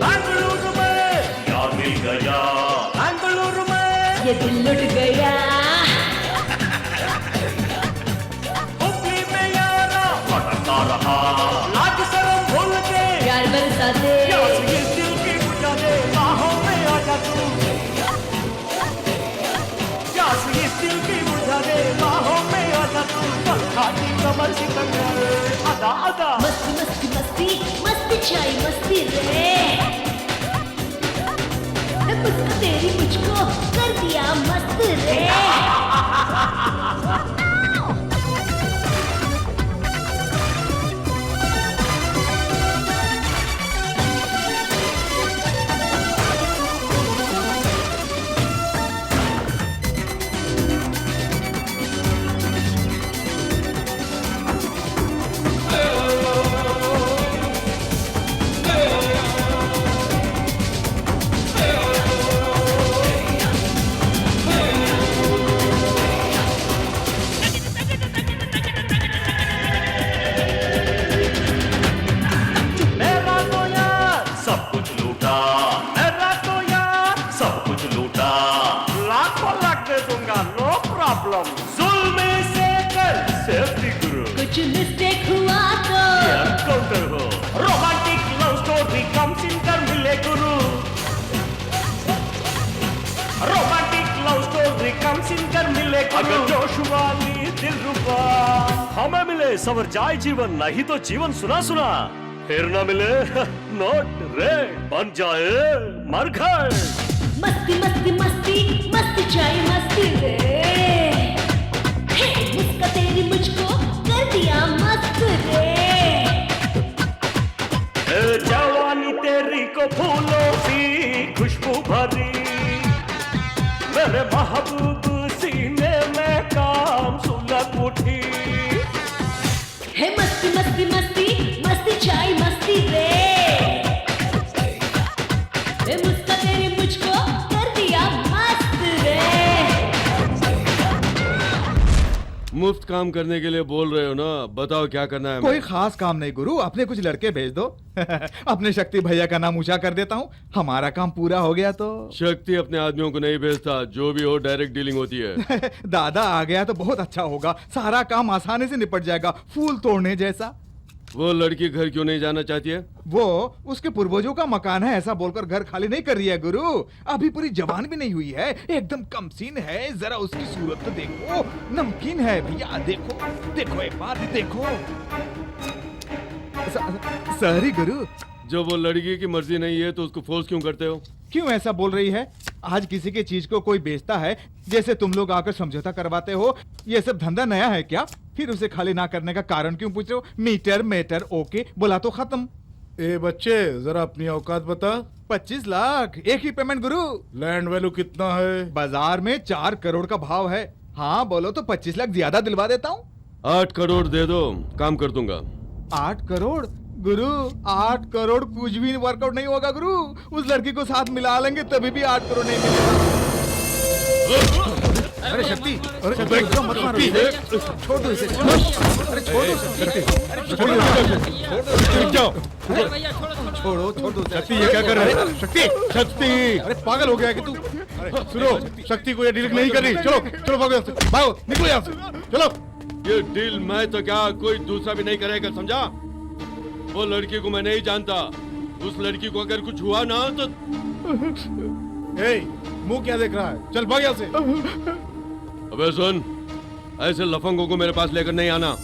बेंगलुरु में क्या मिल गया? बेंगलुरु में ये दिल लुट गया। समर सिकंदर आधा आधा मस्ती मस्ती मस्ती मस्ती चाय मस्ती रे मुझको तेरी मुझको कर दिया मस्त रे कुछ मिस्टेक हुआ तो काउंटर हो रोमांटिक लव स्टोरी कम सिंगर मिले गुरु रोमांटिक लव स्टोरी कम सिंगर मिले अगर जोश वाली दिलरुबा हमें मिले सवर जाए जीवन नहीं तो जीवन सुना सुना फिर ना मिले नोट रे बन जाए मरघट मस्ती मस्ती मस्ती मस्ती चाय मस्ती रे मुझको तेरी मुझको कर दिया मस्त रे जवानी तेरी को फूलों की खुशबू भरी मेरे महबूब सीने में काम सुलग उठी हे मस्ती मस्ती मस्ती मस्ती चाय मस्ती रे मुझको तेरी मुझको कर दिया मस्त रे मुफ्त काम करने के लिए बोल रहे हो ना, बताओ क्या करना है। कोई खास काम नहीं गुरु, अपने कुछ लड़के भेज दो अपने शक्ति भैया का नाम ऊंचा कर देता हूँ, हमारा काम पूरा हो गया तो। शक्ति अपने आदमियों को नहीं भेजता, जो भी हो डायरेक्ट डीलिंग होती है। दादा आ गया तो बहुत अच्छा होगा, सारा काम आसानी से निपट जाएगा, फूल तोड़ने जैसा। वो लड़की घर क्यों नहीं जाना चाहती है? वो उसके पूर्वजों का मकान है, ऐसा बोलकर घर खाली नहीं कर रही है गुरु। अभी पूरी जवान भी नहीं हुई है, एकदम कमसीन है, जरा उसकी सूरत तो देखो, नमकीन है भैया, देखो देखो एक बार देखो। सॉरी गुरु। जब वो लड़की की मर्जी नहीं है तो उसको फोर्स क्यों करते हो? क्यों ऐसा बोल रही है? आज किसी की चीज को कोई बेचता है, जैसे तुम लोग आकर समझौता करवाते हो, ये सब धंधा नया है क्या? फिर उसे खाली ना करने का कारण क्यों पूछ रहे हो? मीटर मेटर ओके बोला तो खत्म। ए बच्चे जरा अपनी औकात बता। 25 लाख एक ही पेमेंट गुरु। लैंड वैल्यू कितना है? बाजार में 4 करोड़ का भाव है। हाँ बोलो तो 25 लाख ज्यादा दिलवा देता हूँ। 8 करोड़ दे दो, काम कर दूंगा। 8 करोड़ गुरु? 8 करोड़ कुछ भी वर्कआउट नहीं होगा गुरु, उस लड़की को साथ मिला लेंगे तभी भी 8 करोड़ नहीं मिलेगा। अरे शक्ति, अरे मत मारो, छोड़ दो इसे, अरे छोड़ दो छोड़ दो शक्ति, ये क्या कर रहे हो? शक्ति, शक्ति, अरे पागल हो गया है कि तू? सुनो, शक्ति को ये डील नहीं करनी, चलो चलो भागो यहाँ से, भागो निकलो यहाँ से, चलो। ये डील मैं तो क्या कोई दूसरा भी नहीं करेगा, समझा? वो लड़की को मैं नहीं जानता, उस लड़की को अगर कुछ हुआ ना तो। मुंह क्या देख रहा है? चल भाग यहाँ से। अबे सुन, ऐसे लफंगों को मेरे पास लेकर नहीं आना,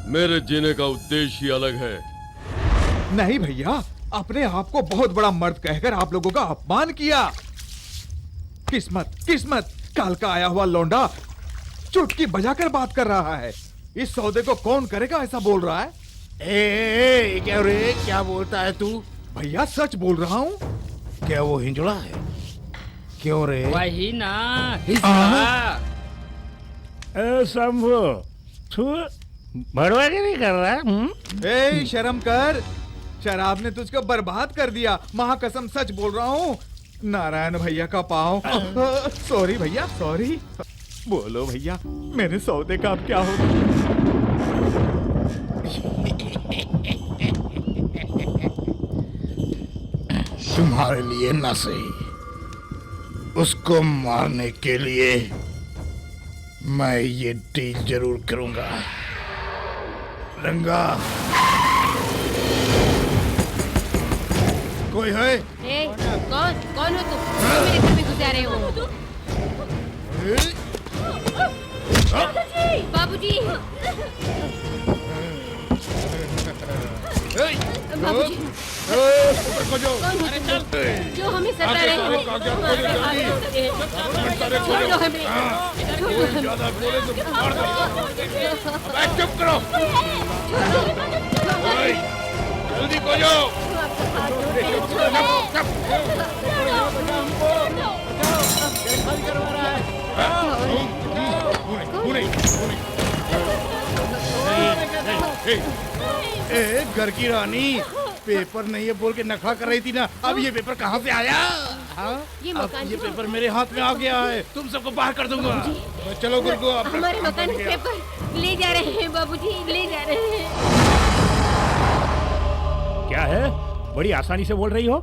मेरे जीने का उद्देश्य ही अलग है। नहीं भैया, अपने आप को बहुत बड़ा मर्द कहकर आप लोगों का अपमान किया। किस्मत किस्मत, काल का आया हुआ लौंडा चुटकी बजाकर बात कर रहा है। इस सौदे को कौन करेगा ऐसा बोल रहा है। क्या रे, क्या बोलता है तू? भैया सच बोल रहा हूँ। क्या वो हिंजड़ा है? क्यों रे? वही ना शंभू, तू बड़वागिरी कर रहा है? ए शर्म कर, शराब ने तुझको बर्बाद कर दिया, महाकसम सच बोल रहा हूँ। नारायण भैया का पाँव। सॉरी भैया सॉरी। बोलो भैया, मेरे सौदे का अब क्या होगा? तुम्हारे लिए ना सही, उसको मारने के लिए मैं ये डील जरूर करूंगा। रंगा, कोई है? ए, कौन हो तुम? मेरे घर में घुस जा रहे हो? बाबूजी बाबूजी जो हमें सता रहे हैं छोड़ो हमें चुप करो जल्दी को जाओ घर की रानी पेपर नहीं है बोल के नखरा कर रही थी ना, अब ये पेपर कहाँ से आया? ये पेपर मेरे हाथ में आ गया है, तुम सबको बाहर कर दूंगा। चलो गुरु हमारे मकान के पेपर ले जा रहे हैं बाबूजी, ले जा रहे हैं। क्या है, बड़ी आसानी से बोल रही हो?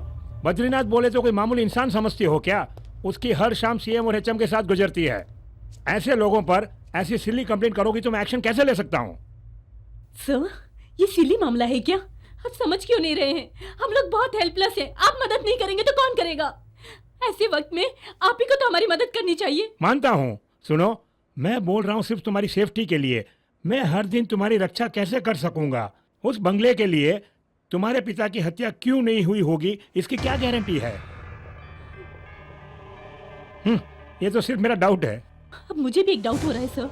बद्रीनाथ बोले तो कोई मामूली इंसान समझती हो क्या? उसकी हर शाम सीएम और एचएम के साथ गुजरती है। ऐसे लोगों पर ऐसी सिली कंप्लेंट करोगी तो मैं एक्शन कैसे ले सकता हूँ? सर, ये सिली मामला है क्या? आप समझ क्यों नहीं रहे हैं? हम लोग बहुत हेल्पलेस हैं। आप मदद नहीं करेंगे तो कौन करेगा? ऐसे वक्त में आप ही को तो हमारी मदद करनी चाहिए। मानता हूँ। सुनो, मैं बोल रहा हूँ सिर्फ तुम्हारी सेफ्टी के लिए। मैं हर दिन तुम्हारी रक्षा कैसे कर सकूंगा? उस बंगले के लिए तुम्हारे पिता की हत्या क्यों नहीं हुई होगी, इसकी क्या गारंटी है? ये तो सिर्फ मेरा डाउट है। अब मुझे भी एक डाउट हो रहा है सर।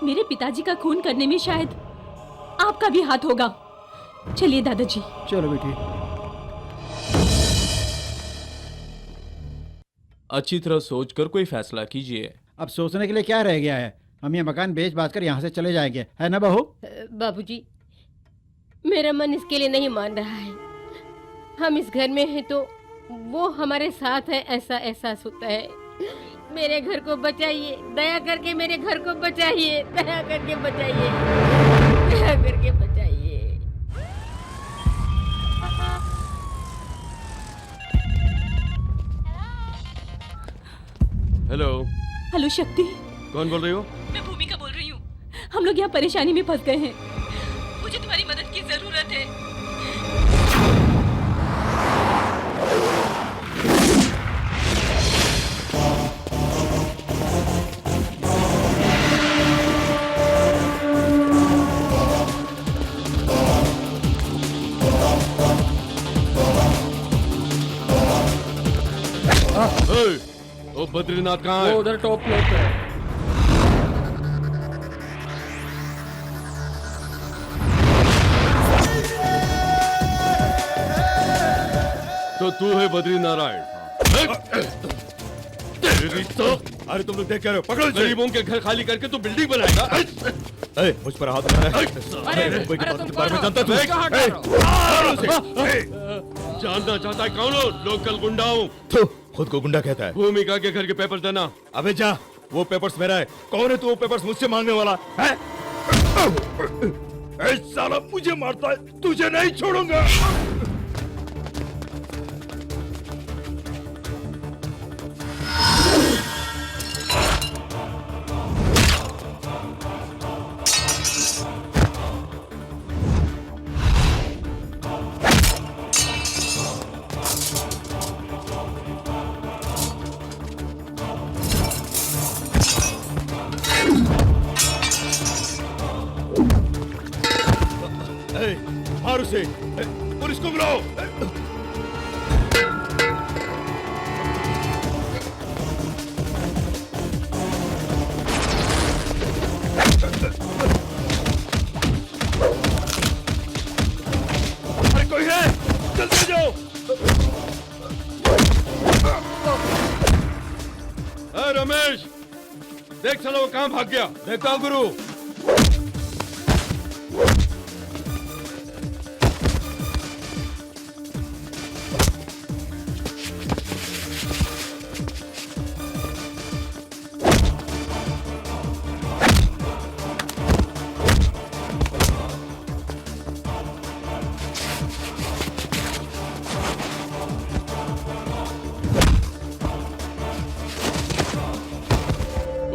मेरे पिताजी का खून करने में शायद आपका भी हाथ होगा। चलिए दादाजी। चलो बेटी। अच्छी तरह सोचकर कोई फैसला कीजिए। अब सोचने के लिए क्या रह गया है? हम ये मकान बेच बात कर यहाँ से चले जाएंगे, है ना बहू? बाबूजी, मेरा मन इसके लिए नहीं मान रहा है। हम इस घर में हैं तो वो हमारे साथ है, ऐसा एहसास होता है। मेरे घर को बचाइए, दया करके मेरे घर को बचाइए, दया करके बचाइए, दया करके बचाइए। हेलो। हेलो शक्ति। कौन बोल रही हो? मैं भूमिका बोल रही हूँ। हम लोग यहाँ परेशानी में फंस गए हैं। मुझे तुम्हारी मदद की जरूरत है। ओ बद्रीनाथ कहाँ है? वो उधर टॉप फ्लोर पे है। तो तू है बद्री नारायण? तो अरे तुम लोग देख क्या रहे हो? पकड़ो इसे। गरीबों के घर खाली करके तू बिल्डिंग बनाएगा? मुझ पर हाथ उठा रहा है। मुंबई के बारे में जानता तू? जानना चाहता है कौन हो? लोकल गुंडा हूँ। तो खुद को गुंडा कहता है। भूमिका के घर के पेपर देना। अबे जा, वो पेपर्स मेरा है। कौन है तू वो पेपर्स मुझसे मांगने वाला है? साला मुझे मारता है, तुझे नहीं छोड़ूंगा। मार उसे, पुलिस को बुलाओ। अरे कोई है? जल्दी जाओ। रमेश, देख चलो वो कहाँ भाग गया। देखता हूँ गुरु।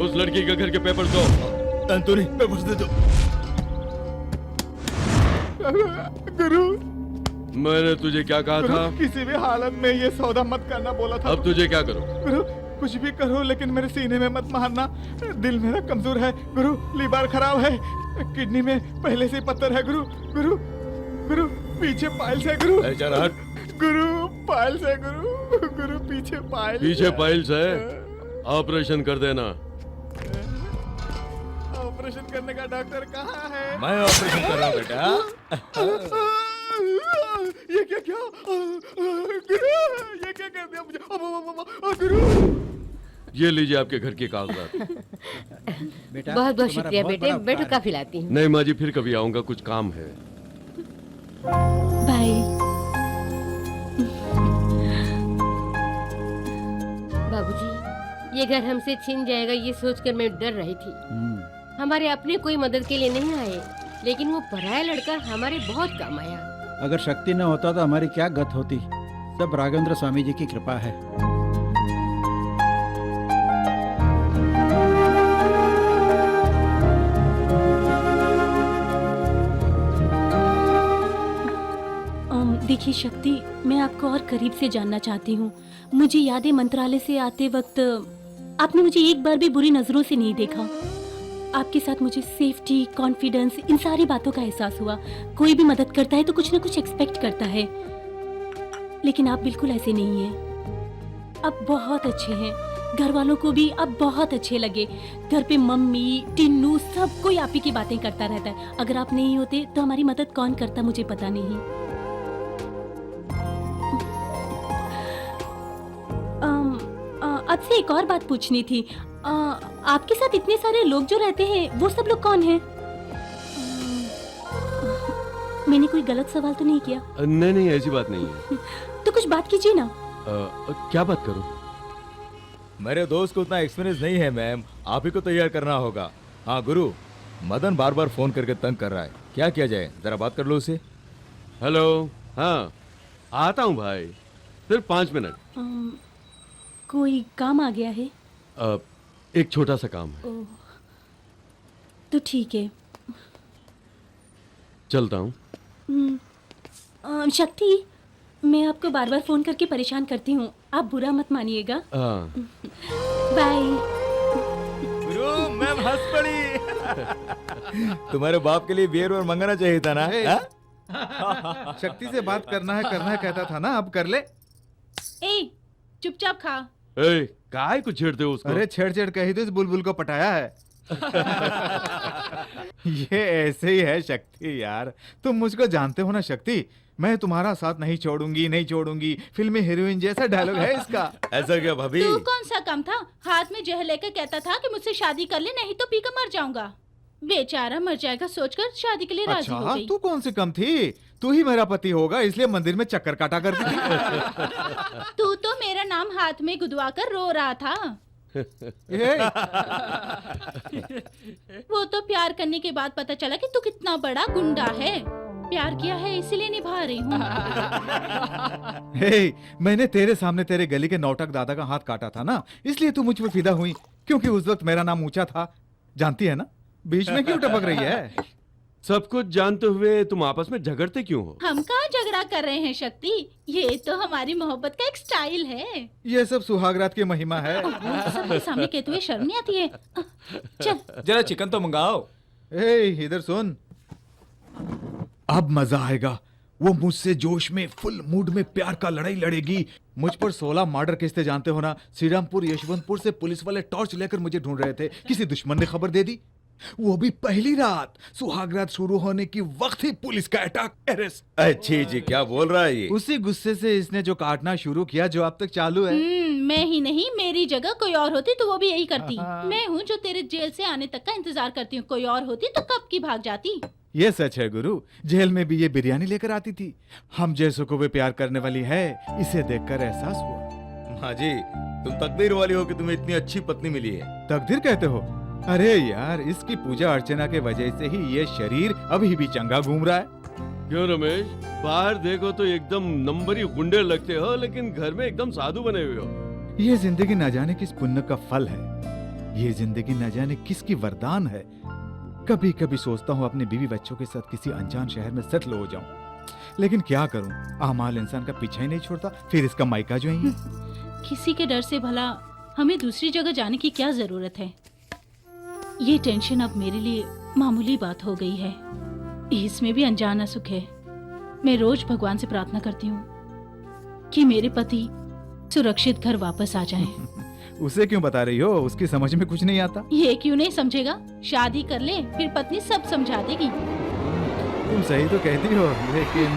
उस लड़की के घर के पेपर दो। एंटोनी, पेपर्स दे दो। गुरु, मैंने तुझे क्या कहा था? किसी भी हालत में ये सौदा मत करना बोला था। अब तुझे क्या करूं? गुरु, कुछ भी करो लेकिन मेरे सीने में मत मारना। दिल मेरा कमजोर है गुरु, लीवर खराब है, किडनी में पहले से पत्थर है गुरु। गुरु गुरु पीछे पाइल्स है गुरु। गुरु पाइल्स है गुरु। गुरु पीछे पाइल्स है। ऑपरेशन कर देना। ऑपरेशन करने का डॉक्टर कहाँ है? मैं ऑपरेशन कर रहा हूँ बेटा। ये क्या गुरु, ये क्या कर दिया मुझे गुरु। ये लीजिए आपके घर के कागजात। बेटा बहुत बहुत शुक्रिया बेटे, बैठो काफी लाती हूँ। नहीं माँ जी, फिर कभी आऊंगा, कुछ काम है। बाय। बाबूजी, ये घर हमसे छीन जाएगा ये सोचकर मैं डर रही थी। हमारे अपने कोई मदद के लिए नहीं आए, लेकिन वो पराया लड़का हमारे बहुत काम आया। अगर शक्ति न होता तो हमारी क्या गत होती। सब राघवेंद्र स्वामी जी की कृपा है। देखिए शक्ति, मैं आपको और करीब से जानना चाहती हूँ। मुझे याद है मंत्रालय से आते वक्त आपने मुझे एक बार भी बुरी नजरों से नहीं देखा। आपके साथ मुझे सेफ्टी, कॉन्फिडेंस, इन सारी बातों का एहसास हुआ। कोई भी मदद करता है तो कुछ न कुछ एक्सपेक्ट करता है, लेकिन आप बिल्कुल ऐसे नहीं हैं। आप बहुत अच्छे हैं। घर वालों को भी आप बहुत अच्छे लगे। घर पे मम्मी, टिन्नू, सब कोई आप ही की बातें करता रहता है। अगर आप नहीं होते तो हमारी मदद कौन करता मुझे पता नहीं। आपसे एक और बात पूछनी थी। आपके साथ इतने सारे लोग जो रहते हैं वो सब लोग कौन हैं? मैंने कोई गलत सवाल तो नहीं किया? नहीं, ऐसी बात नहीं है। तो कुछ बात कीजिए ना। क्या बात करूं? मेरे दोस्त को उतना एक्सपीरियंस नहीं है मैम, आप ही को तैयार करना होगा। हाँ गुरु, मदन बार बार फोन करके तंग कर रहा है, क्या किया जाए? जरा बात कर लो उसे। हेलो। हाँ आता हूँ भाई, सिर्फ 5 मिनट। कोई काम आ गया है? एक छोटा सा काम है। तो ठीक है, चलता हूँ। शक्ति, मैं आपको बार बार फोन करके परेशान करती हूँ, आप बुरा मत मानिएगा। बाय। गुरु मैम हंस पड़ी। तुम्हारे बाप के लिए बियर और मंगाना चाहिए था ना। शक्ति से बात करना है कहता था ना, अब कर ले। ए, चुपचाप खा। काहे को छेड़ते हो उसको? अरे छेड़ कह ही तो इस बुलबुल को पटाया है। ये ऐसे ही है शक्ति यार, तुम मुझको जानते हो ना शक्ति, मैं तुम्हारा साथ नहीं छोड़ूंगी। फिल्मी हीरोइन जैसा डायलॉग है इसका। ऐसा क्या भाभी? तू कौन सा कम था, हाथ में जहर लेकर कहता था कि मुझसे शादी कर ले, नहीं तो पीकर मर जाऊंगा। बेचारा मर जाएगा सोचकर शादी के लिए राजी हो गई। तू कौन सी कम थी? तू ही मेरा पति होगा, इसलिए मंदिर में चक्कर काटा करती थी। तू तो मेरा नाम हाथ में गुदवा कर रो रहा था। वो तो प्यार करने के बाद पता चला कि तू कितना बड़ा गुंडा है। प्यार किया है इसीलिए निभा रही हूँ। मैंने तेरे सामने तेरे गली के नौटक दादा का हाथ काटा था ना, इसलिए तू मुझ पर फिदा हुई, क्योंकि उस वक्त मेरा नाम ऊंचा था। जानती है ना, बीच में क्यों टपक रही है? सब कुछ जानते हुए तुम आपस में झगड़ते क्यों हो? हम कहाँ झगड़ा कर रहे हैं शक्ति, ये तो हमारी मोहब्बत का एक स्टाइल है। ये सब सुहागरात की महिमा है। सबके सामने कहते हुए शर्म नहीं आती है? चल जरा चिकन तो मंगाओ। इधर सुन, अब मजा आएगा। वो मुझसे जोश में, फुल मूड में प्यार का लड़ाई लड़ेगी। मुझ पर 16 मर्डर केस थे, जानते हो ना। श्रीरामपुर यशवंतपुर से पुलिस वाले टॉर्च लेकर मुझे ढूंढ रहे थे, किसी दुश्मन ने खबर दे दी, वो भी पहली रात। सुहागरात शुरू होने की वक्त ही पुलिस का अटैक, अरेस्ट। अच्छी जी, क्या बोल रहा है ये? उसी गुस्से से इसने जो काटना शुरू किया, जो अब तक चालू है। मैं ही नहीं, मेरी जगह कोई और होती तो वो भी यही करती। मैं हूँ जो तेरे जेल से आने तक का इंतजार करती हूँ, कोई और होती तो कब की भाग जाती। ये सच है गुरु, जेल में भी ये बिरयानी लेकर आती थी। हम जैसों को वे प्यार करने वाली है, इसे देखकर एहसास हुआ। माँ जी, तुम तकदीर वाली हो कि तुम्हें इतनी अच्छी पत्नी मिली है। तकदीर कहते हो? अरे यार, इसकी पूजा अर्चना के वजह से ही ये शरीर अभी भी चंगा घूम रहा है। क्यों रमेश, बाहर देखो तो एकदम नंबरी गुंडे लगते हो, लेकिन घर में एकदम साधु बने हुए हो। ये जिंदगी न जाने किस पुण्य का फल है, ये जिंदगी न जाने किसकी वरदान है। कभी कभी सोचता हूँ अपनी बीवी बच्चों के साथ किसी अनजान शहर में सेटल हो जाऊं, लेकिन क्या करूं, आमाल इंसान का पीछा ही नहीं छोड़ता। फिर इसका मायका जो ही है। किसी के डर से भला हमें दूसरी जगह जाने की क्या जरूरत है। ये टेंशन अब मेरे लिए मामूली बात हो गई है। इसमें भी अनजाना सुख है। मैं रोज भगवान से प्रार्थना करती हूँ कि मेरे पति सुरक्षित घर वापस आ जाएं। उसे क्यों बता रही हो? उसकी समझ में कुछ नहीं आता। ये क्यों नहीं समझेगा? शादी कर ले, फिर पत्नी सब समझा देगी। तुम सही तो कहती हो, लेकिन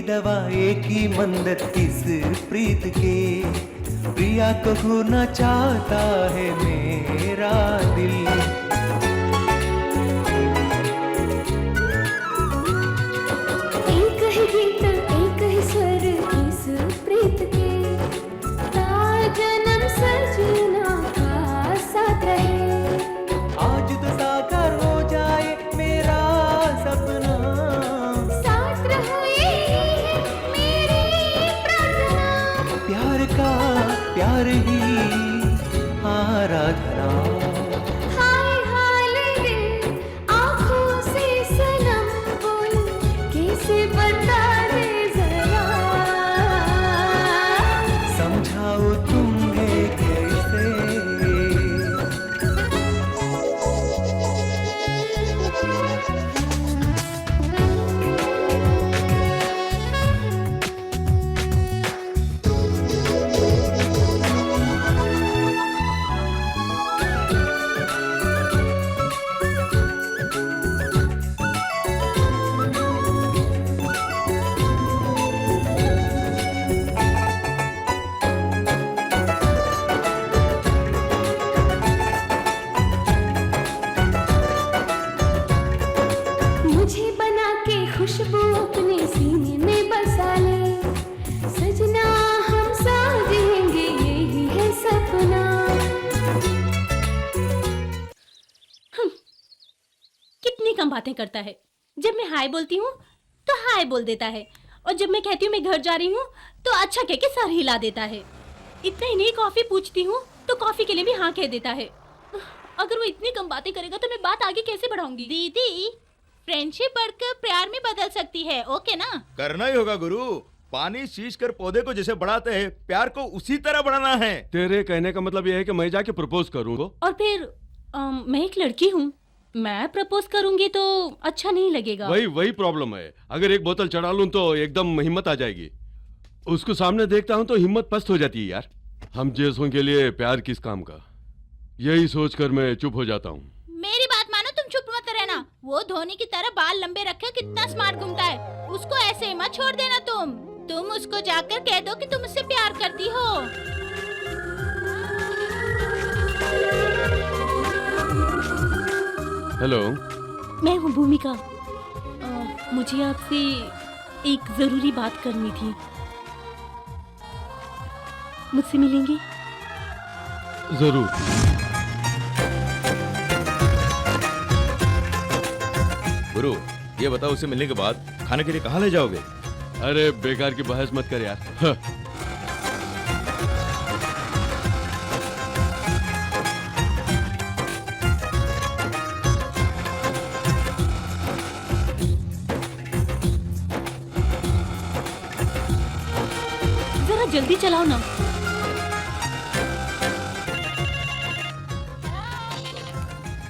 दवा एक ही मंदत इस प्रीत के, प्रिया को खोना चाहता है मेरा दिल। एक ही गीत एक ही स्वर इस प्रीत के, जन्म सजना का साथ रहे। आज तो साकार हो जाए मेरा सपना, साथ रहो ये मेरी प्रार्थना। प्यार का प्यार ही आराधना। हाय हाल दिल आँखों से सनम बोल, कैसे बता दे जरा, समझाओ तुम्हें कैसे। मुझे बना के खुशबू अपने सीने में बसा ले, सजना हम साजेंगे यही है सपना। कितनी कम बातें करता है। जब मैं हाय बोलती हूँ तो हाय बोल देता है, और जब मैं कहती हूँ मैं घर जा रही हूँ तो अच्छा कह के सर हिला देता है। इतना ही नहीं, कॉफी पूछती हूँ तो कॉफी के लिए भी हाँ कह देता है। अगर वो इतनी कम बातें करेगा तो मैं बात आगे कैसे बढ़ाऊंगी? दीदी, फ्रेंडशिप बढ़कर प्यार में बदल सकती है, ओके ना? करना ही होगा गुरु। पानी सींच कर पौधे को जैसे बढ़ाते हैं, प्यार को उसी तरह बढ़ाना है। तेरे कहने का मतलब यह है कि मैं जाके प्रपोज करूंगा? और फिर मैं एक लड़की हूँ, मैं प्रपोज करूंगी तो अच्छा नहीं लगेगा। वही प्रॉब्लम है। अगर एक बोतल चढ़ा लूं तो एकदम हिम्मत आ जाएगी। उसको सामने देखता हूं तो हिम्मत पस्त हो जाती है यार। हम जैसों के लिए प्यार किस काम का, यही सोचकर मैं चुप हो जाता हूँ। मेरी बात मानो, तुम चुप मत रहना। वो धोनी की तरह बाल लंबे रखे कितना स्मार्ट घूमता है, उसको ऐसे ही मत छोड़ देना। तुम उसको जाकर कह दो कि तुम उससे प्यार करती हो। हेलो। मैं हूँ भूमिका। मुझे आपसे एक जरूरी बात करनी थी। मुझसे मिलेंगे? जरूर। गुरु, ये बताओ उसे मिलने के बाद खाने के लिए कहाँ ले जाओगे? अरे बेकार की बहस मत कर यार। हाँ। जरा जल्दी चलाओ ना।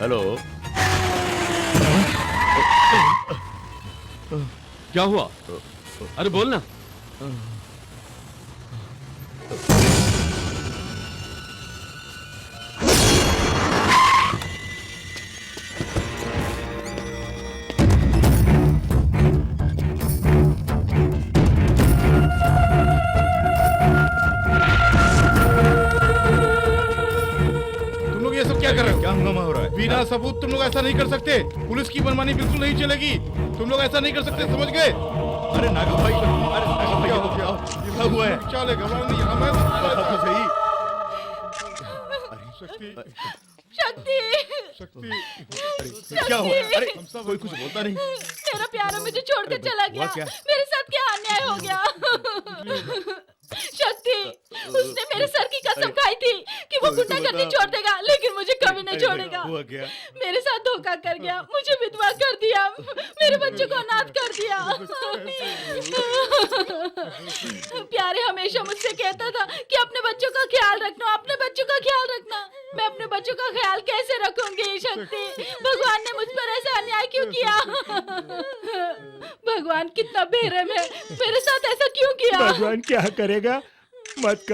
हेलो। क्या हुआ? अरे बोल ना। तुम लोग ये सब क्या कर रहे हो? क्या हंगामा हो रहा है? बिना सबूत तुम लोग ऐसा नहीं कर सकते। पुलिस की मनमानी बिल्कुल नहीं चलेगी। तुम लोग ऐसा नहीं कर सकते, समझ गए? अरे नागा भाई, अरे नागा भाई, क्या हुआ है? चले घबराना नहीं, हमें तो सही। शक्ति, शक्ति, शक्ति, क्या हुआ? अरे कोई कुछ बोलता नहीं। मेरा प्यारा मुझे छोड़कर चला हुआ गया। क्या? मेरे साथ क्या अन्याय हो गया? शक्ति, उसने मेरे सर की कसम खाई थी कि वो गुंडागर्दी छोड़ देगा, लेकिन मुझे कभी नहीं छोड़ेगा। हुआ क्या? मेरे साथ धोखा कर गया, मुझे विधवा कर दिया, मेरे बच्चों को अनाथ कर दिया। प्यारे हमेशा मुझसे कहता था कि अपने बच्चों का ख्याल रखना, अपने बच्चों का ख्याल रखना। मैं अपने बच्चों का ख्याल कैसे रखूंगी? शक्ति, भगवान ने मुझ पर ऐसा अन्याय क्यों किया? भगवान कितना बेरहम है, मेरे साथ ऐसा क्यों किया? भगवान क्या करेगा? मत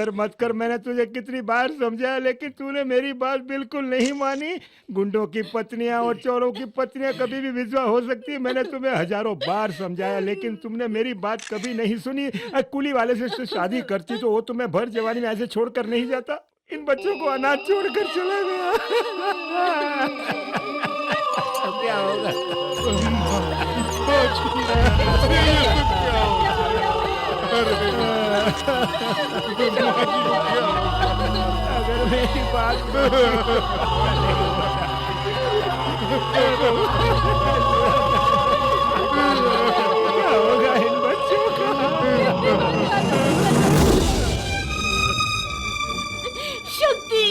कर, मैंने तुझे कितनी बार समझाया, लेकिन तूने मेरी बात बिल्कुल नहीं मानी। गुंडों की पत्नियां और चोरों की पत्नियां कभी भी विधवा हो सकती है। मैंने तुम्हें हजारों बार समझाया, लेकिन तुमने मेरी बात कभी नहीं सुनी। कुली वाले से शादी करती तो वो तुम्हें भर जवानी में ऐसे छोड़कर नहीं जाता। इन बच्चों को अनाथ छोड़कर चला गया। अब क्या होगा? अगर मेरी बात क्या होगा इन बच्चों का? शक्ति,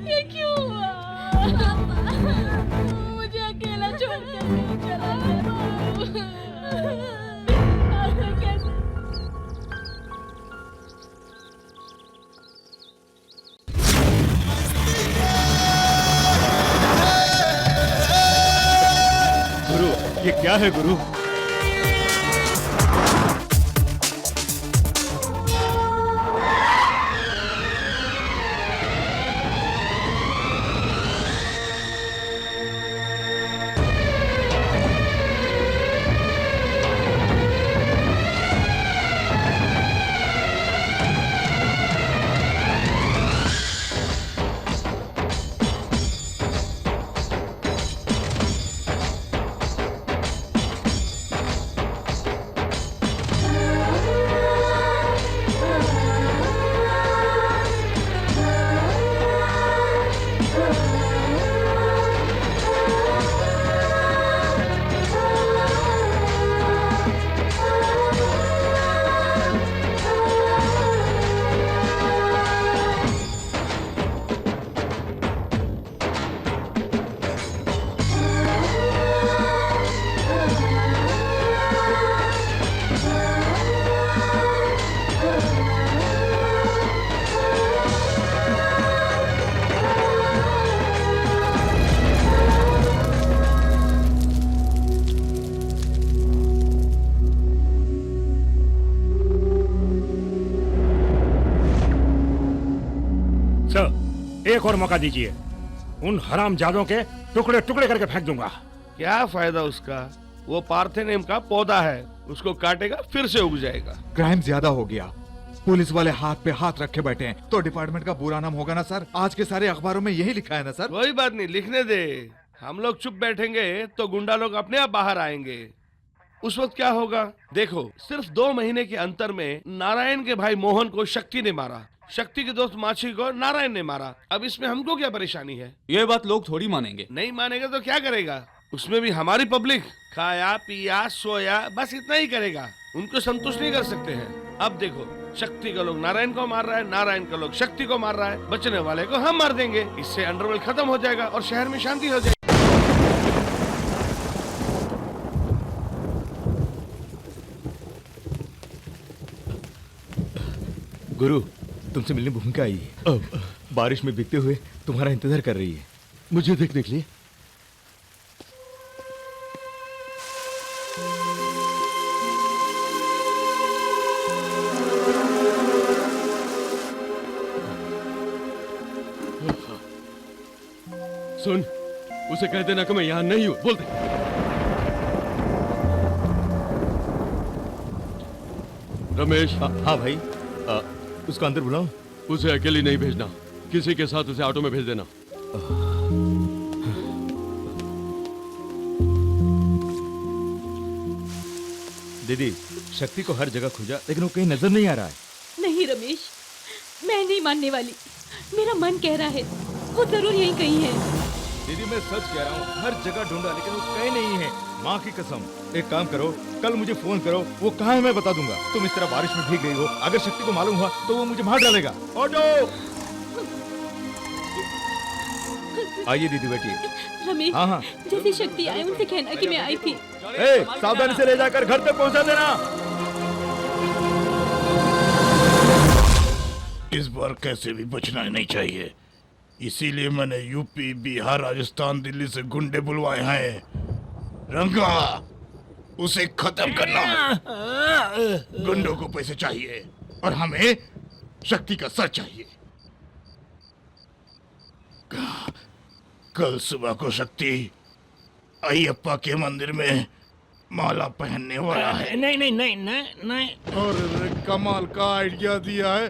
ये क्यों हुआ? मुझे अकेला छोड़कर क्यों चला गया? कैसे? गुरु, ये क्या है गुरु? एक और मौका दीजिए, उन हरामजादों के टुकड़े टुकड़े करके फेंक दूंगा। क्या फायदा उसका? वो पार्थेनियम का पौधा है, उसको काटेगा फिर से उग जाएगा। क्राइम ज्यादा हो गया, पुलिस वाले हाथ पे हाथ रखे बैठे हैं, तो डिपार्टमेंट का बुरा नाम होगा ना सर। आज के सारे अखबारों में यही लिखा है ना सर। कोई बात नहीं, लिखने दे। हम लोग चुप बैठेंगे तो गुंडा लोग अपने आप बाहर आएंगे। उस वक्त क्या होगा देखो। सिर्फ 2 महीने के अंतर में नारायण के भाई मोहन को शक्ति ने मारा, शक्ति के दोस्त माछी को नारायण ने मारा। अब इसमें हमको क्या परेशानी है? ये बात लोग थोड़ी मानेंगे। नहीं मानेगा तो क्या करेगा? उसमें भी हमारी पब्लिक खाया पिया सोया बस इतना ही करेगा, उनको संतुष्ट नहीं कर सकते हैं। अब देखो, शक्ति का लोग नारायण को मार रहा है, नारायण का लोग शक्ति को मार रहा है, बचने वाले को हम मार देंगे। इससे अंडरवर्ल्ड खत्म हो जाएगा और शहर में शांति हो जाएगी। गुरु, तुमसे मिलने भूमिका आई है। बारिश में भीगते हुए तुम्हारा इंतजार कर रही है। मुझे देखने के लिए? सुन, उसे कह देना कि मैं यहां नहीं हूं। बोल दे। रमेश। हाँ भाई, उसको अंदर बुलाओ। उसे अकेली नहीं भेजना, किसी के साथ उसे ऑटो में भेज देना। दीदी, शक्ति को हर जगह खोजा लेकिन वो कहीं नजर नहीं आ रहा है। नहीं रमेश, मैं नहीं मानने वाली। मेरा मन कह रहा है वो जरूर यहीं कहीं है। दीदी मैं सच कह रहा हूँ, हर जगह ढूंढा लेकिन वो कहीं नहीं है। माँ की कसम। एक काम करो, कल मुझे फोन करो, वो कहाँ है मैं बता दूंगा। तुम इस तरह बारिश में भीग गई हो, अगर शक्ति को मालूम हुआ तो वो मुझे मार डालेगा। ऑटो! आइए दीदी बैठिए। रमेश, हाँ हाँ, जैसे शक्ति आए उनसे कहना कि मैं आई थी। सावधानी से ले जाकर घर तक पहुंचा देना। इस बार कैसे भी बचना नहीं चाहिए, इसीलिए मैंने यूपी, बिहार, राजस्थान, दिल्ली से गुंडे बुलवाए हैं। रंगा, उसे खत्म करना है। गुंडों को पैसे चाहिए और हमें शक्ति का सर चाहिए। कल सुबह को शक्ति अयप्पा के मंदिर में माला पहनने वाला है। नहीं नहीं नहीं नहीं नहीं। और कमाल का आइडिया दिया है,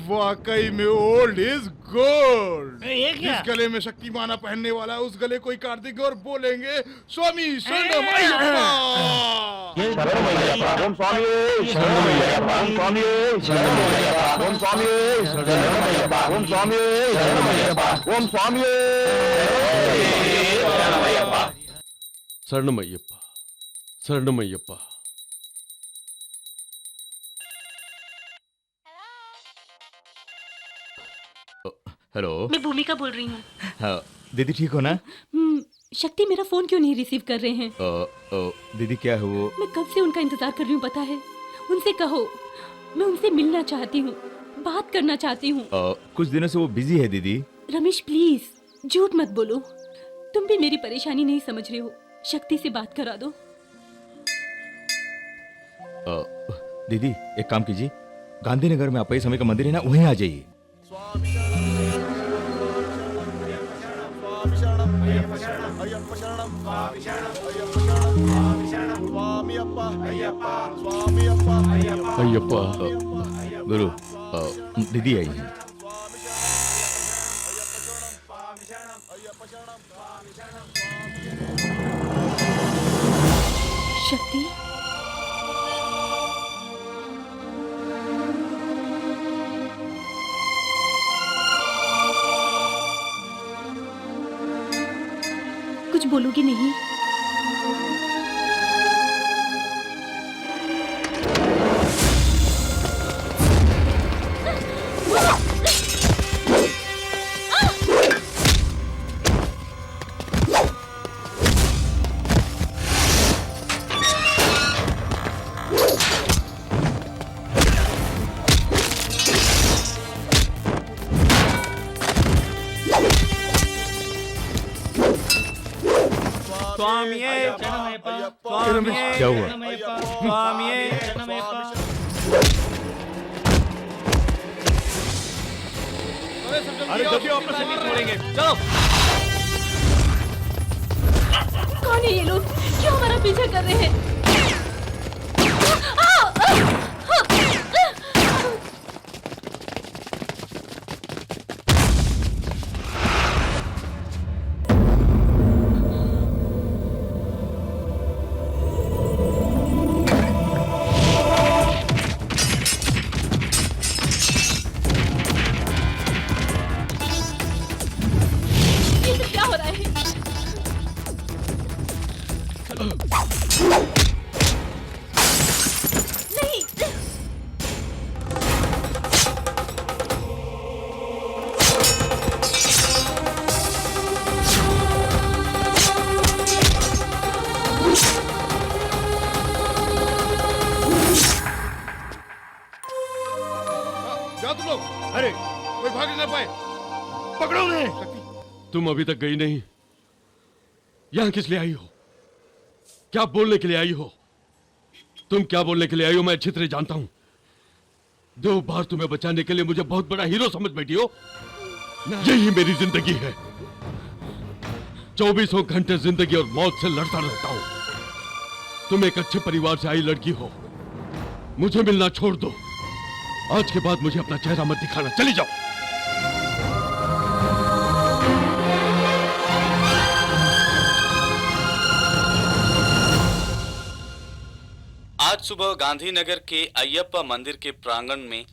वाकई में ओल्ड इज गोल्ड। ये क्या? जिस गले में शक्ति माला पहनने वाला है उस गले को ही काट देंगे और बोलेंगे स्वामी शरणम अय्यप्पा। शरणम अय्यप्पा, ओम स्वामी शरणम अय्यप्पा, ओम स्वामी शरणम अय्यप्पा, ओम स्वामी शरणम अय्यप्पा, ओम स्वामी शरणम अय्यप्पा, ओम स्वामी शरणम अय्यप्पा। शरणमय्यप्पा, शरणमय्यप्पा। हेलो, मैं भूमिका बोल रही हूँ। हाँ, दीदी ठीक हो ना? शक्ति मेरा फोन क्यों नहीं रिसीव कर रहे हैं? दीदी क्या है वो? मैं कब से उनका इंतजार कर रही हूँ पता है। उनसे कहो मैं उनसे मिलना चाहती हूँ, बात करना चाहती हूँ। कुछ दिनों से वो बिजी है दीदी। रमेश प्लीज झूठ मत बोलो, तुम भी मेरी परेशानी नहीं समझ रहे हो। शक्ति से बात करा दो। दीदी एक काम कीजिए, गांधीनगर में अपाई समय का मंदिर है ना, वहीं आ जाइए। अय्यप्पा। गुरु, दीदी आई है। शक्ति, कुछ बोलोगी नहीं? क्या हुआ? अरे जल्दी आओ, अपना शरीर छोड़ेंगे, चलो। कौन है ये लोग? क्यों हमारा पीछा कर रहे हैं? ये सब क्या हो रहा है? नहीं। जाओ तुम लोग, अरे कोई भाग नहीं पाए, पकड़ो उन्हें। तुम अभी तक गई नहीं, यहां किस लिए आई हो? क्या बोलने के लिए आई हो? तुम क्या बोलने के लिए आई हो मैं अच्छी तरह जानता हूं। 2 बार तुम्हें बचाने के लिए मुझे बहुत बड़ा हीरो समझ बैठी हो। यही मेरी जिंदगी है, 24 घंटे जिंदगी और मौत से लड़ता रहता हूं। तुम एक अच्छे परिवार से आई लड़की हो, मुझे मिलना छोड़ दो। आज के बाद मुझे अपना चेहरा मत दिखाना, चली जाओ। आज सुबह गांधीनगर के अय्यप्पा मंदिर के प्रांगण में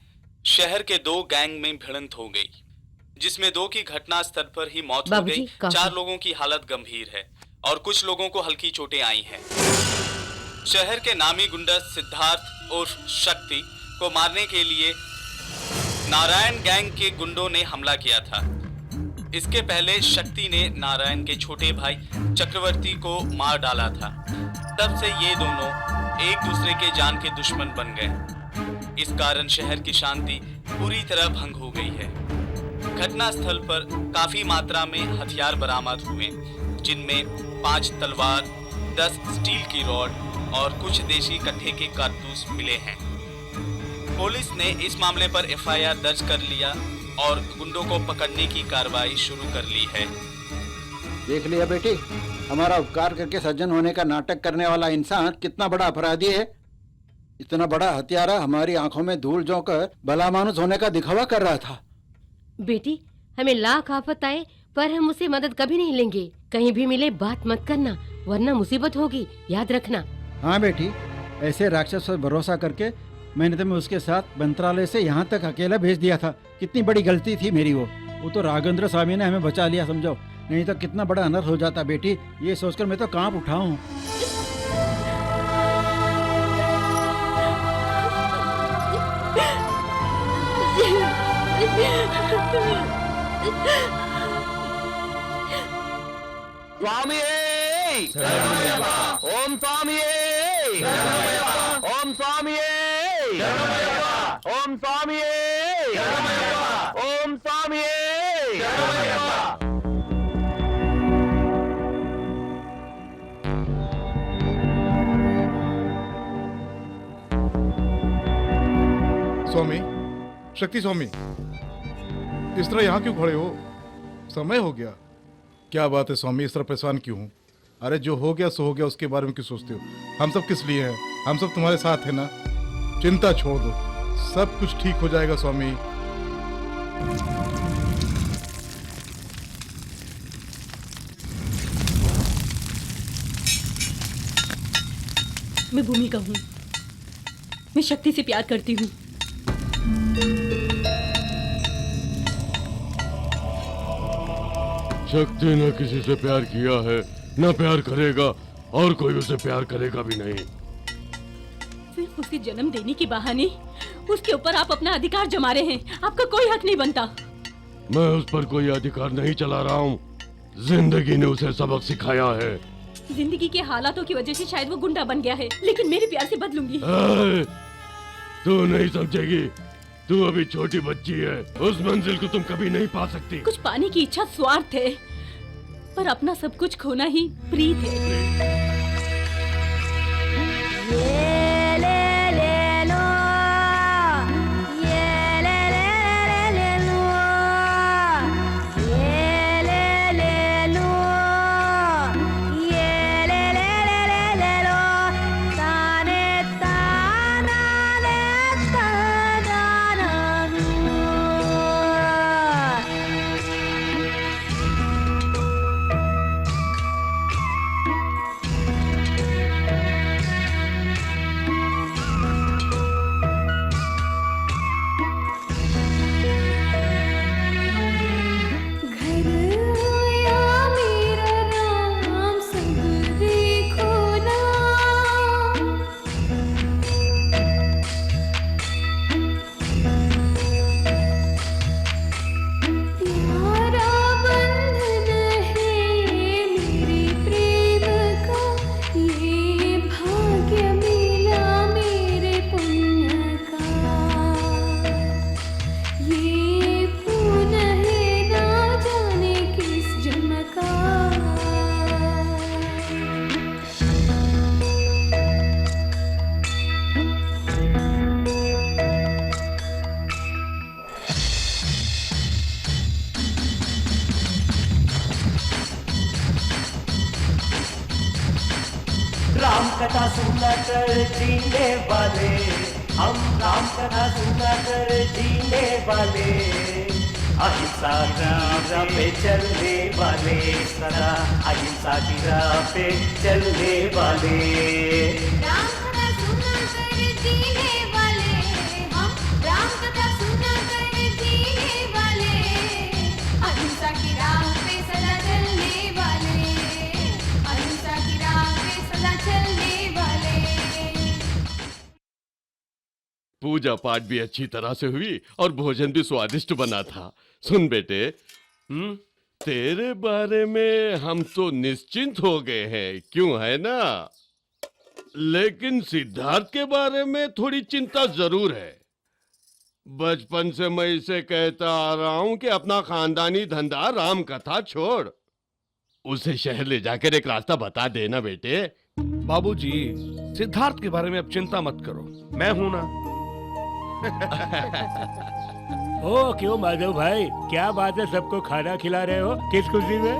शहर के 2 गैंग में भिड़ंत हो गई, जिसमें 2 की घटना स्थल पर ही मौत हो गई। 4 लोगों की हालत गंभीर है और कुछ लोगों को हल्की चोटें आई हैं। शहर के नामी गुंडा सिद्धार्थ और शक्ति को मारने के लिए नारायण गैंग के गुंडों ने हमला किया था। इसके पहले शक्ति ने नारायण के छोटे भाई चक्रवर्ती को मार डाला था। तब से ये दोनों एक दूसरे के जान के दुश्मन बन गए। इस कारण शहर की शांति पूरी तरह भंग हो गई है। घटना स्थल पर काफी मात्रा में हथियार बरामद हुए, जिनमें 5 तलवार, 10 स्टील की रॉड और कुछ देशी कट्टे के कारतूस मिले हैं। पुलिस ने इस मामले पर एफआईआर दर्ज कर लिया और गुंडों को पकड़ने की कार्रवाई शुरू कर ली है। देख लिया बेटी, हमारा उपकार करके सज्जन होने का नाटक करने वाला इंसान कितना बड़ा अपराधी है। इतना बड़ा हत्यारा हमारी आंखों में धूल झोंकर भला मानुस होने का दिखावा कर रहा था। बेटी, हमें लाख आफत आए पर हम उसे मदद कभी नहीं लेंगे। कहीं भी मिले बात मत करना, वरना मुसीबत होगी, याद रखना। हाँ बेटी, ऐसे राक्षस पर भरोसा करके मैंने तुम्हें उसके साथ मंत्रालय से यहाँ तक अकेला भेज दिया था। कितनी बड़ी गलती थी मेरी। वो तो राघवेंद्र स्वामी ने हमें बचा लिया, समझो, नहीं तो कितना बड़ा अनर्थ हो जाता बेटी। ये सोचकर मैं तो कांप उठा हूँ। स्वामी ओम स्वामी ओम स्वामी ओम स्वामी ओम स्वामी। स्वामी, शक्ति स्वामी, इस तरह यहाँ क्यों खड़े हो? समय हो गया। क्या बात है स्वामी, इस तरह परेशान क्यों हो? अरे जो हो गया सो हो गया, उसके बारे में क्यों सोचते हो? हम सब किस लिए हैं? हम सब तुम्हारे साथ हैं ना। चिंता छोड़ दो, सब कुछ ठीक हो जाएगा स्वामी। मैं भूमिका हूँ, मैं शक्ति से प्यार करती हूँ। शक्ति न किसी से प्यार किया है, न प्यार करेगा, और कोई उसे प्यार करेगा भी नहीं। सिर्फ उसे जन्म देने के बहाने उसके ऊपर आप अपना अधिकार जमा रहे हैं। आपका कोई हक नहीं बनता। मैं उस पर कोई अधिकार नहीं चला रहा हूँ। जिंदगी ने उसे सबक सिखाया है। जिंदगी के हालातों की वजह से शायद वो गुंडा बन गया है, लेकिन मेरे प्यार से बदलूंगी। तू नहीं समझेगी, तू अभी छोटी बच्ची है, उस मंजिल को तुम कभी नहीं पा सकती। कुछ पाने की इच्छा स्वार्थ है, पर अपना सब कुछ खोना ही प्रीत है। राम कथा सुना कर जीने वाले, हम राम कथा सुना कर जीने वाले, अहिंसा की राह पे चलने वाले, सदा अहिंसा की राह पे चलने वाले। राम कथा सुना कर जीने वाले, हम राम कथा सुना कर जीने वाले, अहिंसा की राह पे सदा चलने वाले, अहिंसा की राह पे सदा चलने वाले। पूजा पाठ भी अच्छी तरह से हुई और भोजन भी स्वादिष्ट बना था। सुन बेटे, तेरे बारे में हम तो निश्चिंत हो गए हैं, क्यों है ना? लेकिन सिद्धार्थ के बारे में थोड़ी चिंता जरूर है। बचपन से मैं इसे कहता आ रहा हूं कि अपना खानदानी धंधा राम कथा छोड़, उसे शहर ले जाकर एक रास्ता बता देना बेटे। बाबूजी, सिद्धार्थ के बारे में अब चिंता मत करो, मैं हूं ना। ओ क्यों माधव भाई, क्या बात है, सबको खाना खिला रहे हो, किस खुशी में?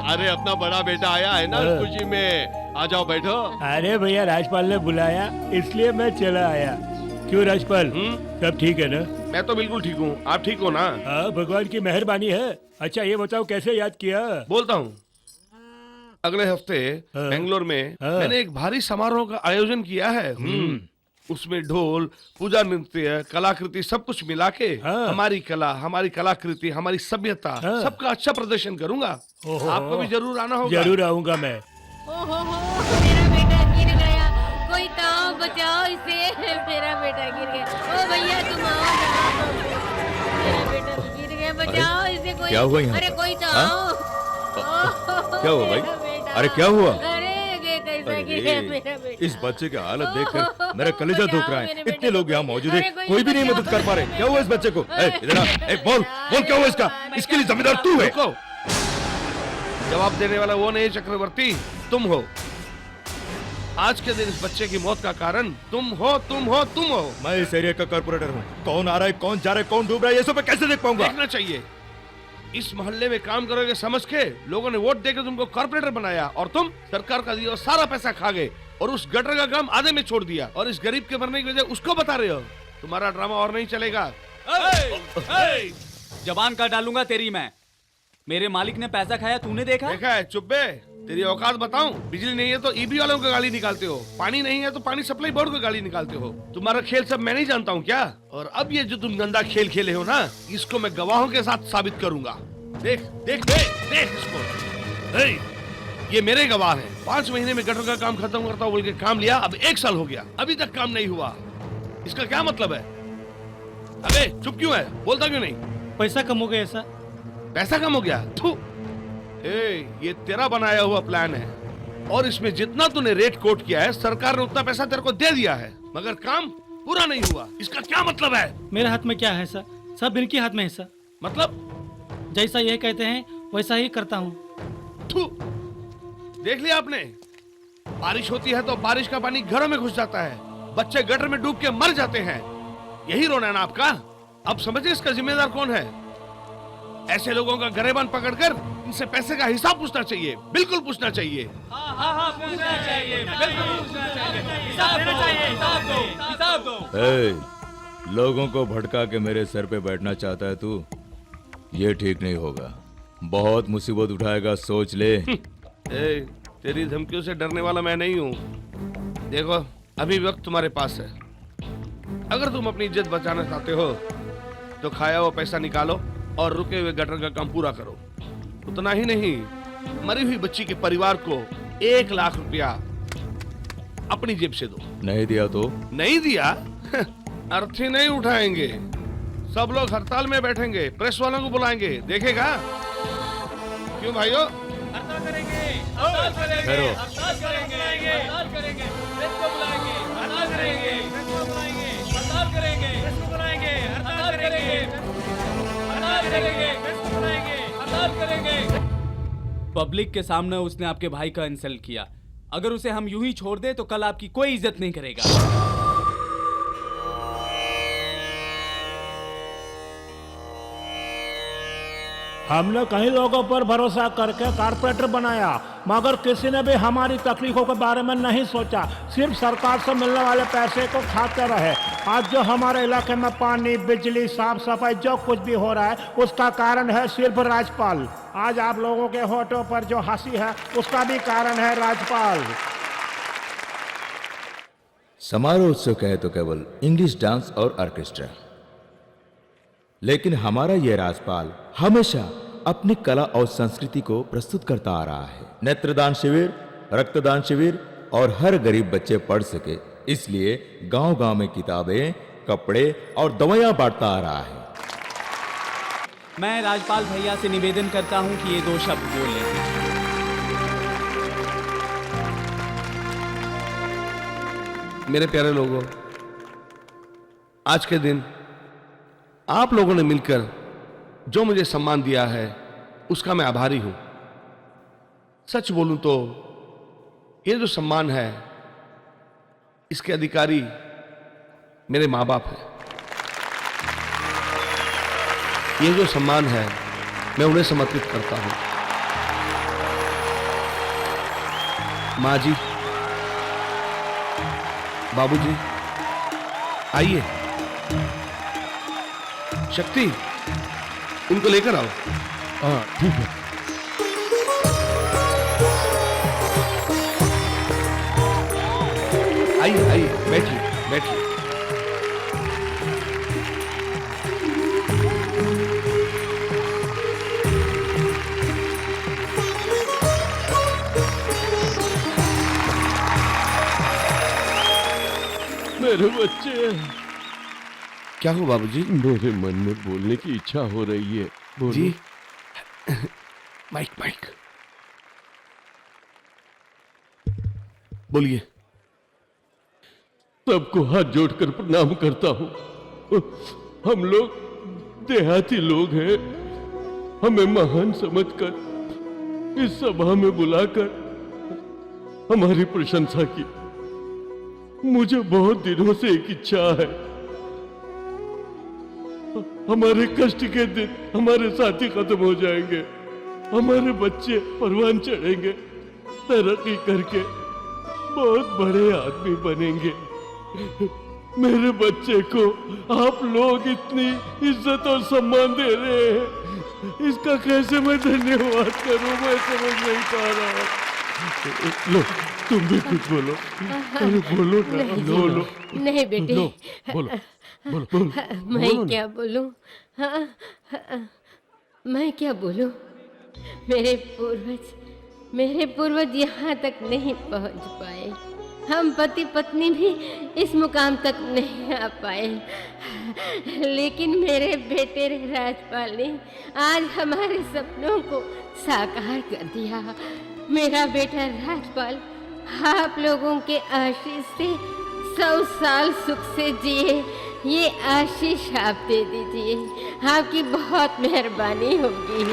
अरे अपना बड़ा बेटा आया है ना, हाँ। खुशी में आ जाओ बैठो। अरे भैया राजपाल ने बुलाया इसलिए मैं चला आया। क्यों राजपाल, सब ठीक है ना? मैं तो बिल्कुल ठीक हूँ, आप ठीक हो ना? हाँ भगवान की मेहरबानी है। अच्छा ये बताओ कैसे याद किया? बोलता हूँ, अगले हफ्ते बेंगलोर में मैंने एक भारी समारोह का आयोजन किया है। उसमें ढोल, पूजा नृत्य, कलाकृति सब कुछ मिला के हमारी कला, हमारी कलाकृति, हमारी सभ्यता सबका अच्छा प्रदर्शन करूंगा। आपको भी जरूर आना होगा। जरूर आऊंगा मैं। ओहो मेरा बेटा गिर गया, कोई ताओ बचाओ इसे, मेरा बेटा गिर गया। ओ भैया तुम आओ ना, मेरा बेटा गिर गया, बचाओ इसे कोई। क्या हुआ यहाँ? अरे कोई तो आओ। क्या हुआ भाई? अरे क्या हुआ? अरे कैसा गिर गया मेरा बेटा। इस बच्चे की हालत देखकर मेरा कलेजा दुख रहा है। इतने लोग यहाँ मौजूद हैं, अरे कोई भी नहीं मदद कर पा रहे। क्या हुआ इस बच्चे को? इधर आ, बोल क्या हुआ इसका? इसके लिए जिम्मेदार तू है। जवाब देने वाला वो नहीं चक्रवर्ती, तुम हो। आज के दिन इस बच्चे की मौत का कारण तुम हो, तुम हो, तुम हो। मैं इस एरिया का कॉर्पोरेटर हूँ। कौन आ रहा है, कौन जा रहा है, कौन डूब रहा है, ये सब मैं कैसे देख पाऊंगा? देखना चाहिए। इस मोहल्ले में काम करोगे समझ के लोगों ने वोट देकर तुमको कॉर्पोरेटर बनाया, और तुम सरकार का दिया सारा पैसा खा गए और उस गटर का काम आधे में छोड़ दिया, और इस गरीब के मरने की वजह उसको बता रहे हो। तुम्हारा ड्रामा और नहीं चलेगा। जबान काट डालूंगा तेरी मैं। मेरे मालिक ने पैसा खाया, तूने देखा? देखा है, चुप बे। तेरी औकात बताऊं, बिजली नहीं है तो ईबी वालों को गाली निकालते हो, पानी नहीं है तो पानी सप्लाई बोर्ड को गाली निकालते हो। तुम्हारा खेल सब मैं नहीं जानता हूँ क्या? और अब ये जो तुम गंदा खेल खेले हो ना, इसको मैं गवाहों के साथ साबित करूंगा। देख देख देख देख इसको। ये मेरे गवाह हैं। 5 महीने में गटर का काम खत्म करता हूँ बोल के काम लिया, अब 1 साल हो गया, अभी तक काम नहीं हुआ। इसका क्या मतलब है? अबे चुप क्यों है, बोलता क्यों नहीं? पैसा कम हो गया ऐसा। पैसा कम हो गया? थू। ये तेरा बनाया हुआ प्लान है, और इसमें जितना तूने रेट कोट किया है सरकार ने उतना पैसा तेरे को दे दिया है, मगर काम पूरा नहीं हुआ। इसका क्या मतलब है? मेरे हाथ में क्या है सर, सब इनके हाथ में है सर। मतलब? जैसा ये कहते हैं वैसा ही करता हूँ। देख लिया आपने, बारिश होती है तो बारिश का पानी घरों में घुस जाता है, बच्चे गटर में डूब के मर जाते हैं। यही रोना है ना आपका? अब समझे इसका जिम्मेदार कौन है? ऐसे लोगों का गरेबान पकड़कर इनसे पैसे का हिसाब पूछना चाहिए, बिल्कुल पूछना चाहिए। पूछना चाहिए, बिल्कुल पूछना चाहिए। हिसाब देना चाहिए, हिसाब दो। लोगों को भड़का के मेरे सर पे बैठना चाहता है तू? ये ठीक नहीं होगा, बहुत मुसीबत उठाएगा, सोच ले। तेरी धमकियों से डरने वाला मैं नहीं हूँ। देखो अभी वक्त तुम्हारे पास है, अगर तुम अपनी इज्जत बचाना चाहते हो तो खाया हुआ पैसा निकालो और रुके हुए गटर का काम पूरा करो। उतना ही नहीं, मरी हुई बच्ची के परिवार को 1 लाख रुपया अपनी जेब से दो। नहीं दिया तो? नहीं दिया अर्थी नहीं उठाएंगे, सब लोग हड़ताल में बैठेंगे, प्रेस वालों को बुलाएंगे, देखेगा? क्यों भाइयों? हड़ताल करेंगे, हड़ताल करेंगे, हड़ताल करेंगे, हड़ताल करेंगे, प्रेस को बुलाएंगे, हड़ताल करेंगे, प्रेस को बुलाएंगे, हड़ताल करेंगे, प्रेस को बुलाएंगे, हड़ताल करेंगे, हड़ताल करेंगे, प्रेस को बुलाएंगे, हड़ताल करेंगे। पब्लिक के सामने उसने आपके भाई का इंसल्ट किया, अगर उसे हम यूं ही छोड़ दे तो कल आपकी कोई इज्जत नहीं करेगा। हमने कई लोगों पर भरोसा करके कारपोरेटर बनाया, मगर किसी ने भी हमारी तकलीफों के बारे में नहीं सोचा, सिर्फ सरकार से मिलने वाले पैसे को खाते रहे। आज जो हमारे इलाके में पानी, बिजली, साफ सफाई जो कुछ भी हो रहा है उसका कारण है सिर्फ राजपाल। आज आप लोगों के होठों पर जो हंसी है उसका भी कारण है राजपाल। समारोह उत्सव कहे तो केवल इंग्लिश डांस और ऑर्केस्ट्रा, लेकिन हमारा यह राजपाल हमेशा अपनी कला और संस्कृति को प्रस्तुत करता आ रहा है। नेत्रदान शिविर, रक्तदान शिविर और हर गरीब बच्चे पढ़ सके, इसलिए गांव-गांव में किताबें, कपड़े और दवाइयां बांटता आ रहा है। मैं राजपाल भैया से निवेदन करता हूं कि ये 2 शब्द बोल लें। मेरे प्यारे लोगों, आज के दिन आप लोगों ने मिलकर जो मुझे सम्मान दिया है उसका मैं आभारी हूं। सच बोलूं तो ये जो सम्मान है इसके अधिकारी मेरे माँ बाप हैं। ये जो सम्मान है मैं उन्हें समर्पित करता हूं। माँ जी, बाबूजी, आइए। शक्ति, उनको लेकर आओ। हाँ ठीक है। आइए आइए, बैठिए बैठिए। मेरे बच्चे। क्या हो बाबूजी? मेरे मन में बोलने की इच्छा हो रही है। बोलो। जी। Mic mic. बोलिए। सबको हाथ जोड़कर प्रणाम करता हूं। हम लोग देहाती लोग हैं। हमें महान समझकर इस सभा में बुलाकर हमारी प्रशंसा की। मुझे बहुत दिनों से एक इच्छा है। हमारे कष्ट के दिन हमारे साथी खत्म हो जाएंगे, हमारे बच्चे परवान चढ़ेंगे, तरक्की करके बहुत बड़े आदमी बनेंगे। मेरे बच्चे को आप लोग इतनी इज्जत और सम्मान दे रहे हैं, इसका कैसे मैं धन्यवाद करूं, मैं समझ नहीं पा रहा। लो, तुम भी कुछ बोलो। अरे बोलो ना, बोलो। नहीं बेटे। लो, बोलो बोलो बोलो। मैं क्या बोलूं? मैं क्या बोलूं? मेरे पूर्वज यहाँ तक नहीं पहुँच पाए। हम पति पत्नी भी इस मुकाम तक नहीं आ पाए, लेकिन मेरे बेटे राजपाल ने आज हमारे सपनों को साकार कर दिया। मेरा बेटा राजपाल आप लोगों के आशीष से 100 साल सुख से जिए, ये आशीष आप दे दीजिए। आपकी बहुत मेहरबानी होगी।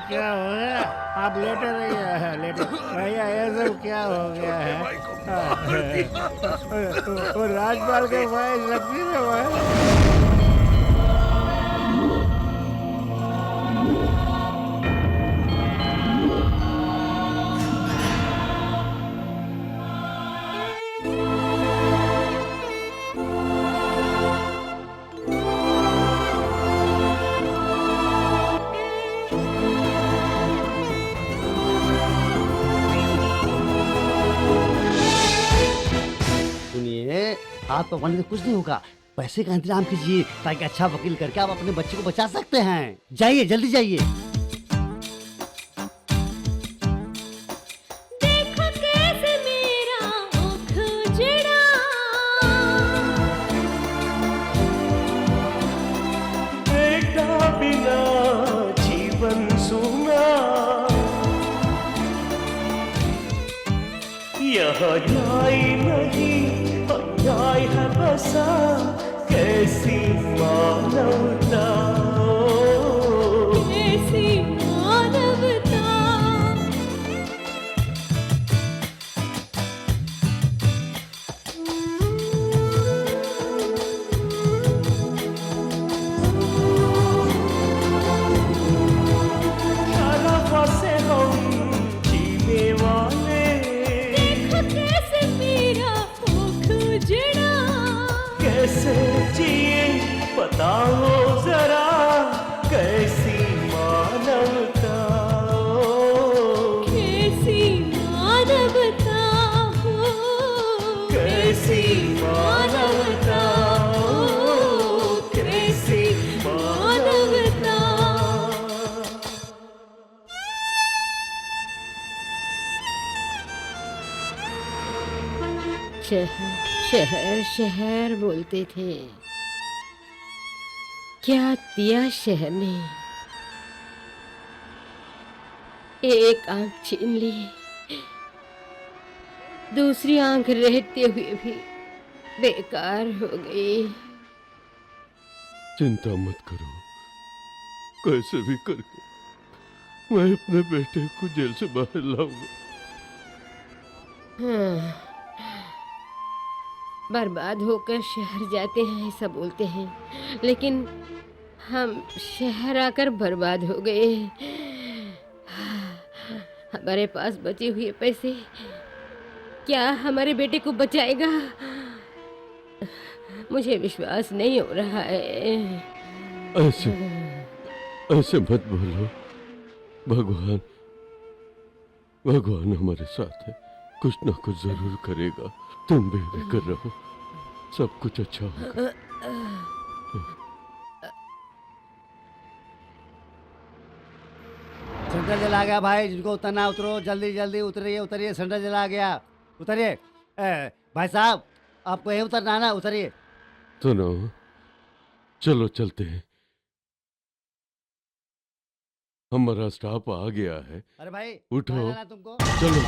क्या हो गया? आप लेटे रहिए, लेटे भैया। ये सब क्या हो गया है? वो राजपाल के भाई शक्ति के भाई। सुनिए, आपको बनने से कुछ नहीं होगा। पैसे का इंतजाम कीजिए ताकि अच्छा वकील करके आप अपने बच्चे को बचा सकते हैं। जाइए, जल्दी जाइए। देखो कैसे मेरा मुख उजड़ा, बेटा बिना जीवन सुना, यह न्याय नहीं अन्याय है बसा, कैसी मानवता, कैसी मानवता। शराफा से हम जीने वाले, देखो कैसे मेरा मुख उजड़ा, कैसे जिए बताओ जरा, कैसी मानवता, कैसी मानवता हो, कैसी मानवता, कैसी मानवता। शहर शहर शहर बोलते थे, क्या दिया शहर ने? एक आंख छीन ली, दूसरी आंख रहते हुए भी बेकार हो गई। चिंता मत करो, कैसे भी करके मैं अपने बेटे को जेल से बाहर लाऊंगा। हाँ, बर्बाद होकर शहर जाते हैं ऐसा बोलते हैं, लेकिन हम शहर आकर बर्बाद हो गए। हमारे पास बचे हुए पैसे क्या हमारे बेटे को बचाएगा? मुझे विश्वास नहीं हो रहा है। ऐसे ऐसे मत बोलो। भगवान भगवान हमारे साथ है, कुछ ना कुछ जरूर करेगा। तुम बेफिक्र रहो, सब कुछ अच्छा होगा। सेंटर जला गया भाई, जिनको उतरना उतरो, जल्दी जल्दी उतरिए उतरिए, सेंटर जला गया, उतरिए। भाई साहब आपको यही उतरना है ना, उतरिए। सुनो, चलो चलते हैं, हमारा स्टाफ आ गया है। अरे भाई उठो, तुमको चलो।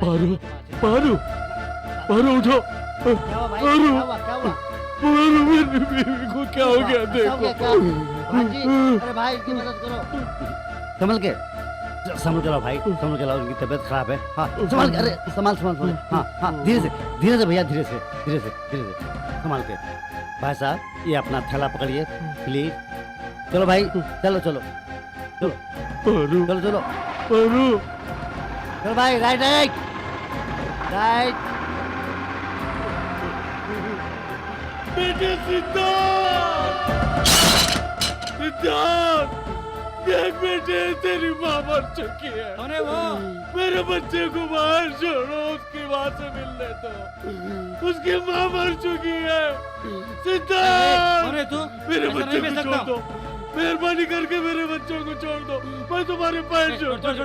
पारो पारो पारो उठो। पारो पारो, मेरी बीवी को क्या हो गया देखो। अरे भाई की मदद करो। संभल के, संभल के लाओ भाई, संभल के लाओ, उनकी तबीयत खराब है। हाँ संभाल के, अरे संभाल संभाल संभाल। हाँ हाँ, धीरे से भैया, धीरे से धीरे से धीरे से संभाल के। भाई साहब ये अपना थैला पकड़िए प्लीज। चलो भाई, चलो चलो चलो चलो चलो चलो भाई, राइट राइट राइट। बेटे सिद्धार्थ, सिद्धार्थ देख बेटे, तेरी माँ मर चुकी है। अरे वो मेरे बच्चे को बाहर छोड़ो, उसकी माँ से मिलने दो। उसकी माँ मर चुकी है। सिद्धार्थ, अरे तू मेरे ऐसा बच्चे नहीं को भेज छोड़ सकता। दो, मेहरबानी करके मेरे बच्चों को छोड़ दो। मैं तुम्हारे पैर छोड़ता हूँ,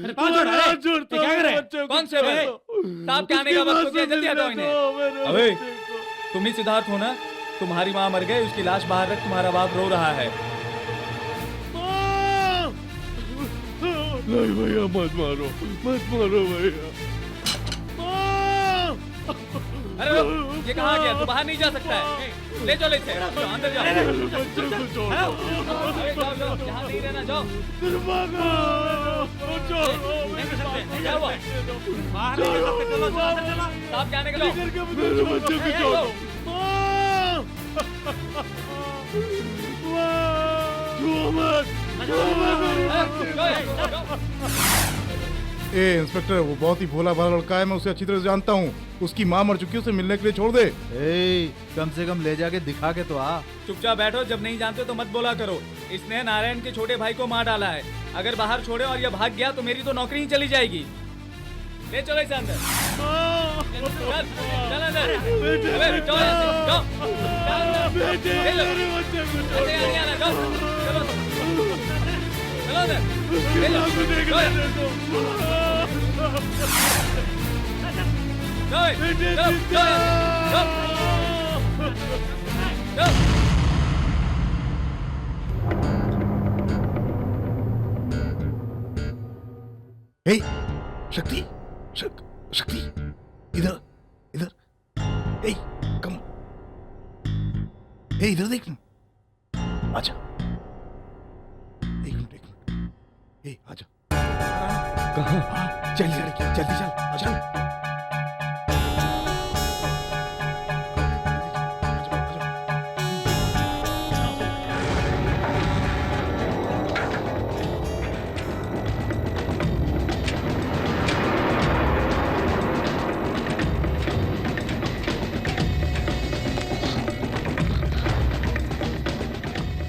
अरे पाँव छोड़, अरे, छोड़ता ये क्या कर रहे हैं? बच्चों को कौन से भाई? साहब के आने का वक्त हो गया, जल्दी हटाओ इन्हें। अबे, तुम ही सिद्धार्थ हो ना? तुम्हारी माँ मर गई, उसकी लाश बाहर रख, तुम्हारा बाप रो रहा है। नहीं भैया, मत मारो भैया। अरे ये कहाँ गया? तू बाहर नहीं जा सकता है। ले चलो इसे, जाओ, अंदर जाओ। जाओ, यहाँ नहीं रहना, जाओ। नहीं कर सकते, क्या हुआ? बाहर नहीं कर सकते, चलो अंदर चलो। साहब क्या निकलो? ए इंस्पेक्टर, वो बहुत ही भोला भाला लड़का है, मैं उसे अच्छी तरह से जानता हूँ। उसकी माँ मर चुकी है, उसे मिलने के लिए छोड़ दे। ए, कम से कम ले जाके दिखा के तो आ। चुपचाप बैठो, जब नहीं जानते तो मत बोला करो। इसने नारायण के छोटे भाई को मार डाला है। अगर बाहर छोड़े और ये भाग गया तो मेरी तो नौकरी ही चली जाएगी। ले चलो इसे अंदर। चल अंदर। अबे जाओ जाओ। चलो अंदर। हे, शक्ति, शक्ति, इधर, इधर, ए, कम, ए, इधर देख ना, आजा, एक मिनट, ए, आजा, कहाँ? जल्दी चल, जल्दी चल, चल।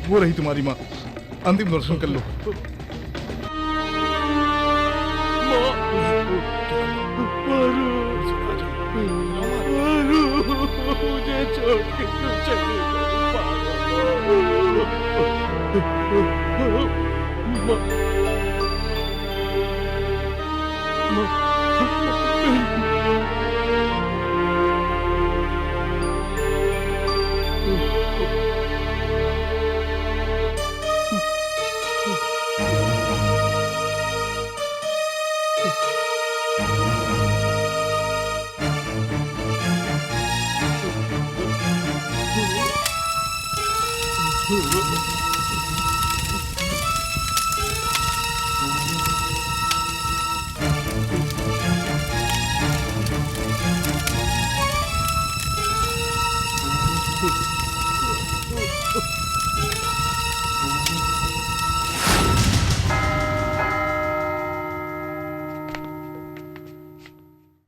वो रही तुम्हारी माँ, अंतिम दर्शन कर लो। मुझे छोड़ के तू चली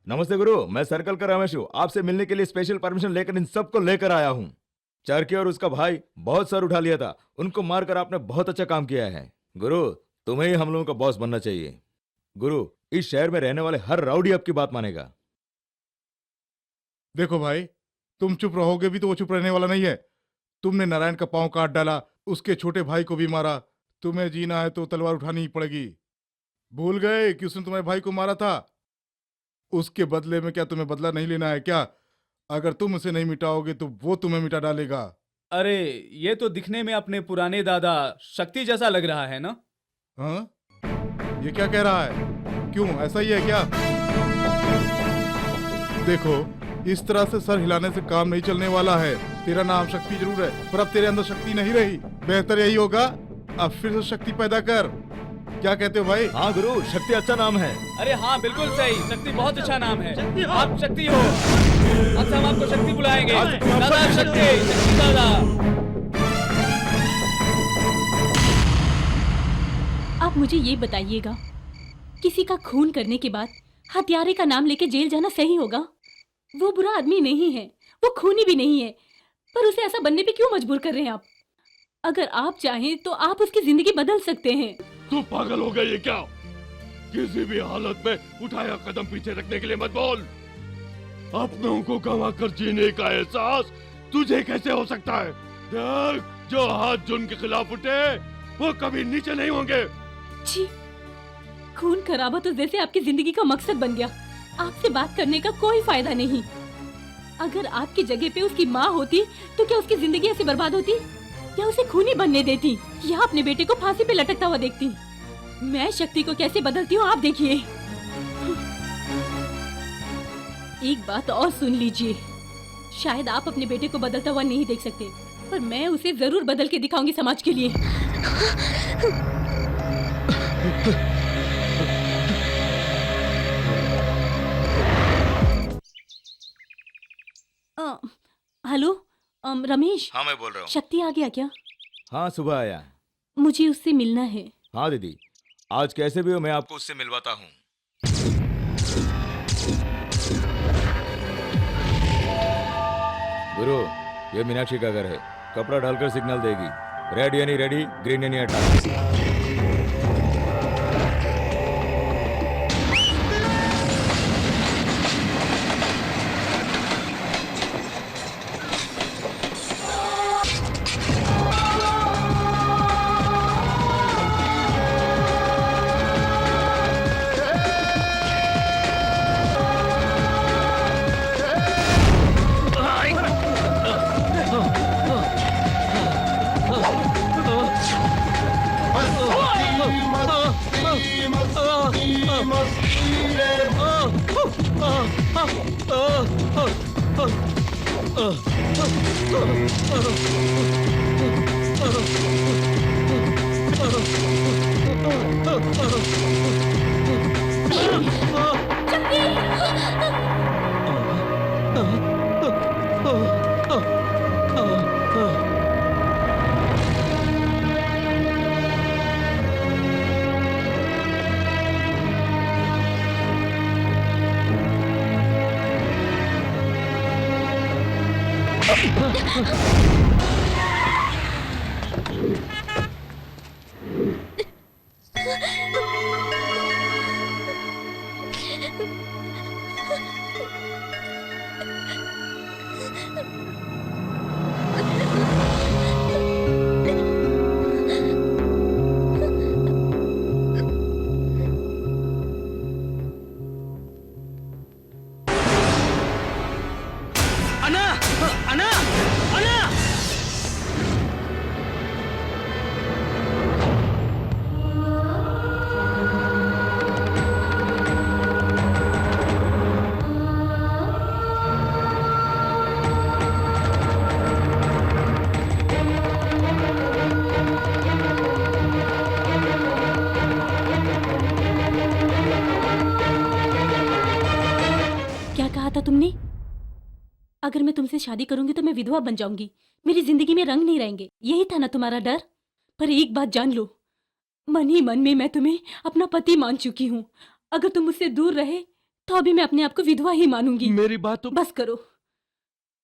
नमस्ते गुरु, मैं सर्कल का रमेश हूँ। आपसे मिलने के लिए स्पेशल परमिशन लेकर इन सबको लेकर आया हूँ। चरके और उसका भाई बहुत सर उठा लिया था, उनको मारकर आपने बहुत अच्छा काम किया है। गुरु, तुम्हें ही हम लोगों का बॉस बनना चाहिए। गुरु, इस शहर में रहने वाले हर राउडी आपकी बात मानेगा। देखो भाई, तुम चुप रहोगे भी तो वो चुप रहने वाला नहीं है। तुमने नारायण का पांव काट डाला, उसके छोटे भाई को भी मारा। तुम्हें जीना है तो तलवार उठानी ही पड़ेगी। भूल गए कि उसने तुम्हारे भाई को मारा था? उसके बदले में क्या तुम्हें बदला नहीं लेना है क्या? अगर तुम उसे नहीं मिटाओगे तो वो तुम्हें मिटा डालेगा। अरे ये तो दिखने में अपने पुराने दादा शक्ति जैसा लग रहा है ना? हाँ? ये क्या कह रहा है? क्यों, ऐसा ही है क्या? देखो, इस तरह से सर हिलाने से काम नहीं चलने वाला है। तेरा नाम शक्ति जरूर है, पर अब तेरे अंदर शक्ति नहीं रही। बेहतर यही होगा अब फिर से शक्ति पैदा कर। क्या कहते हो भाई? हाँ गुरु, शक्ति अच्छा नाम है। अरे हाँ बिल्कुल सही, शक्ति बहुत अच्छा नाम है। आप शक्ति हो, अब से हम आपको शक्ति बुलाएंगे। दादा शक्ति, शक्ति दादा। आप मुझे ये बताइएगा, किसी का खून करने के बाद हत्यारे का नाम लेके जेल जाना सही होगा? वो बुरा आदमी नहीं है, वो खूनी भी नहीं है, पर उसे ऐसा बनने पे क्यों मजबूर कर रहे हैं आप? अगर आप चाहें तो आप उसकी जिंदगी बदल सकते हैं। तू पागल हो गई है क्या? किसी भी हालत में उठाया कदम पीछे रखने के लिए मत बोल। अपनों को गंवा कर जीने का एहसास तुझे कैसे हो सकता है? देख, जो हाथ जुर्म के खिलाफ उठे वो कभी नीचे नहीं होंगे। जी, खून खराबा तो जैसे आपकी जिंदगी का मकसद बन गया। आपसे बात करने का कोई फायदा नहीं। अगर आपकी जगह पे उसकी माँ होती तो क्या उसकी जिंदगी ऐसे बर्बाद होती, या उसे खूनी बनने देती, या अपने बेटे को फांसी पे लटकता हुआ देखती? मैं शक्ति को कैसे बदलती हूँ आप देखिए। एक बात और सुन लीजिए, शायद आप अपने बेटे को बदलता हुआ नहीं देख सकते, पर मैं उसे जरूर बदल के दिखाऊंगी समाज के लिए। हेलो रमेश। हाँ मैं बोल रहा हूँ। शक्ति आ गया क्या? हाँ सुबह आया। मुझे उससे मिलना है। हाँ दीदी, आज कैसे भी हो मैं आपको उससे मिलवाता हूँ। गुरु, ये मीनाक्षी का घर है। कपड़ा डालकर सिग्नल देगी। रेड यानी रेडी, ग्रीन यानी अटैक। तुमने? अगर मैं तुमसे शादी करूंगी तो मैं विधवा बन जाऊंगी, मेरी जिंदगी में रंग नहीं रहेंगे, यही था ना तुम्हारा डर? पर एक बात जान लो, मन ही मन में मैं तुम्हें अपना पति मान चुकी हूँ। अगर तुम मुझसे दूर रहे तो अभी मैं अपने आप को विधवा ही मानूंगी। मेरी बात तो बस करो,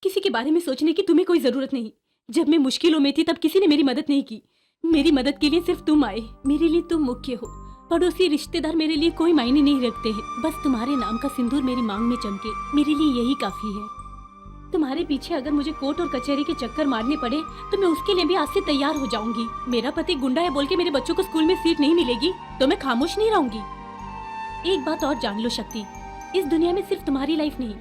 किसी के बारे में सोचने की तुम्हें कोई जरूरत नहीं। जब मैं मुश्किलों में थी तब किसी ने मेरी मदद नहीं की, मेरी मदद के लिए सिर्फ तुम आए। मेरे लिए तुम मुख्य हो, पड़ोसी रिश्तेदार मेरे लिए कोई मायने नहीं रखते हैं। बस तुम्हारे नाम का सिंदूर मेरी मांग में चमके, मेरे लिए यही काफी है। तुम्हारे पीछे अगर मुझे कोर्ट और कचहरी के चक्कर मारने पड़े तो मैं उसके लिए भी आज से तैयार हो जाऊंगी। मेरा पति गुंडा है बोल के मेरे बच्चों को स्कूल में सीट नहीं मिलेगी तो मैं खामोश नहीं रहूंगी। एक बात और जान लो शक्ति, इस दुनिया में सिर्फ तुम्हारी लाइफ नहीं,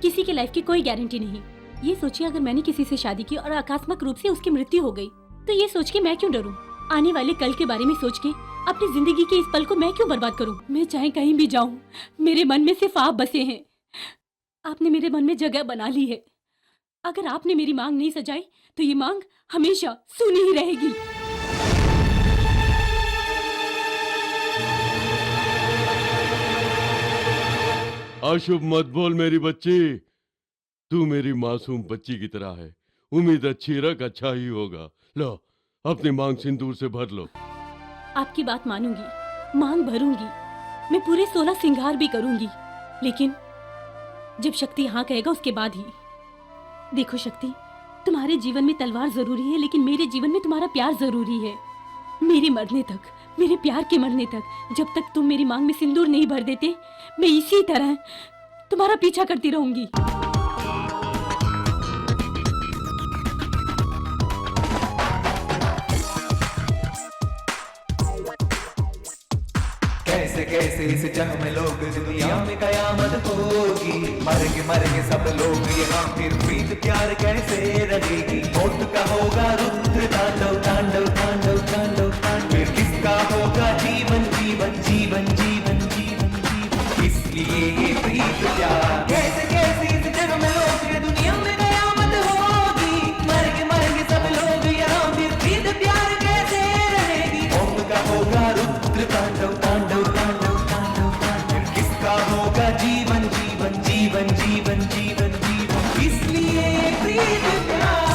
किसी की लाइफ की कोई गारंटी नहीं। ये सोचिए अगर मैंने किसी से शादी की और आकस्मिक रूप से उसकी मृत्यु हो गई तो ये सोच के मैं क्यों डरूं? आने वाले कल के बारे में सोच के अपनी जिंदगी के इस पल को मैं क्यों बर्बाद करूं? मैं चाहे कहीं भी जाऊं, मेरे मन में सिर्फ आप बसे हैं। आपने मेरे मन में जगह बना ली है। अगर आपने मेरी मांग नहीं सजाई तो ये मांग हमेशा सुनी ही रहेगी। अशुभ मत बोल मेरी बच्ची, तू मेरी मासूम बच्ची की तरह है। उम्मीद अच्छी रख, अच्छा ही होगा। लो अपनी मांग सिंदूर से भर लो। आपकी बात मानूंगी, मांग भरूंगी, मैं पूरे 16 श्रृंगार भी करूंगी, लेकिन जब शक्ति हाँ कहेगा उसके बाद ही। देखो शक्ति, तुम्हारे जीवन में तलवार जरूरी है लेकिन मेरे जीवन में तुम्हारा प्यार जरूरी है। मेरे मरने तक, मेरे प्यार के मरने तक, जब तक तुम मेरी मांग में सिंदूर नहीं भर देते मैं इसी तरह तुम्हारा पीछा करती रहूंगी। कैसे कैसे इस जग में लोग, दुनिया में कयामत होगी। मरेंगे मरेंगे सब लोग यहाँ, फिर प्रीत प्यार कैसे रहेगी? मौत का होगा रुद्र तांडव तांडव तांडव तांडव तांडव, फिर किसका होगा जीवन जीवन जीवन जीवन जीवन जीवन। इसलिए ये प्रीत प्यार कैसे कैसे इस जग में लोग, दुनिया में कयामत रुद्र तांडव तांडव तांडव तांडव तांडव किसका होगा जीवन जीवन जीवन जीवन जीवन जीवन इसलिए प्रीत प्यार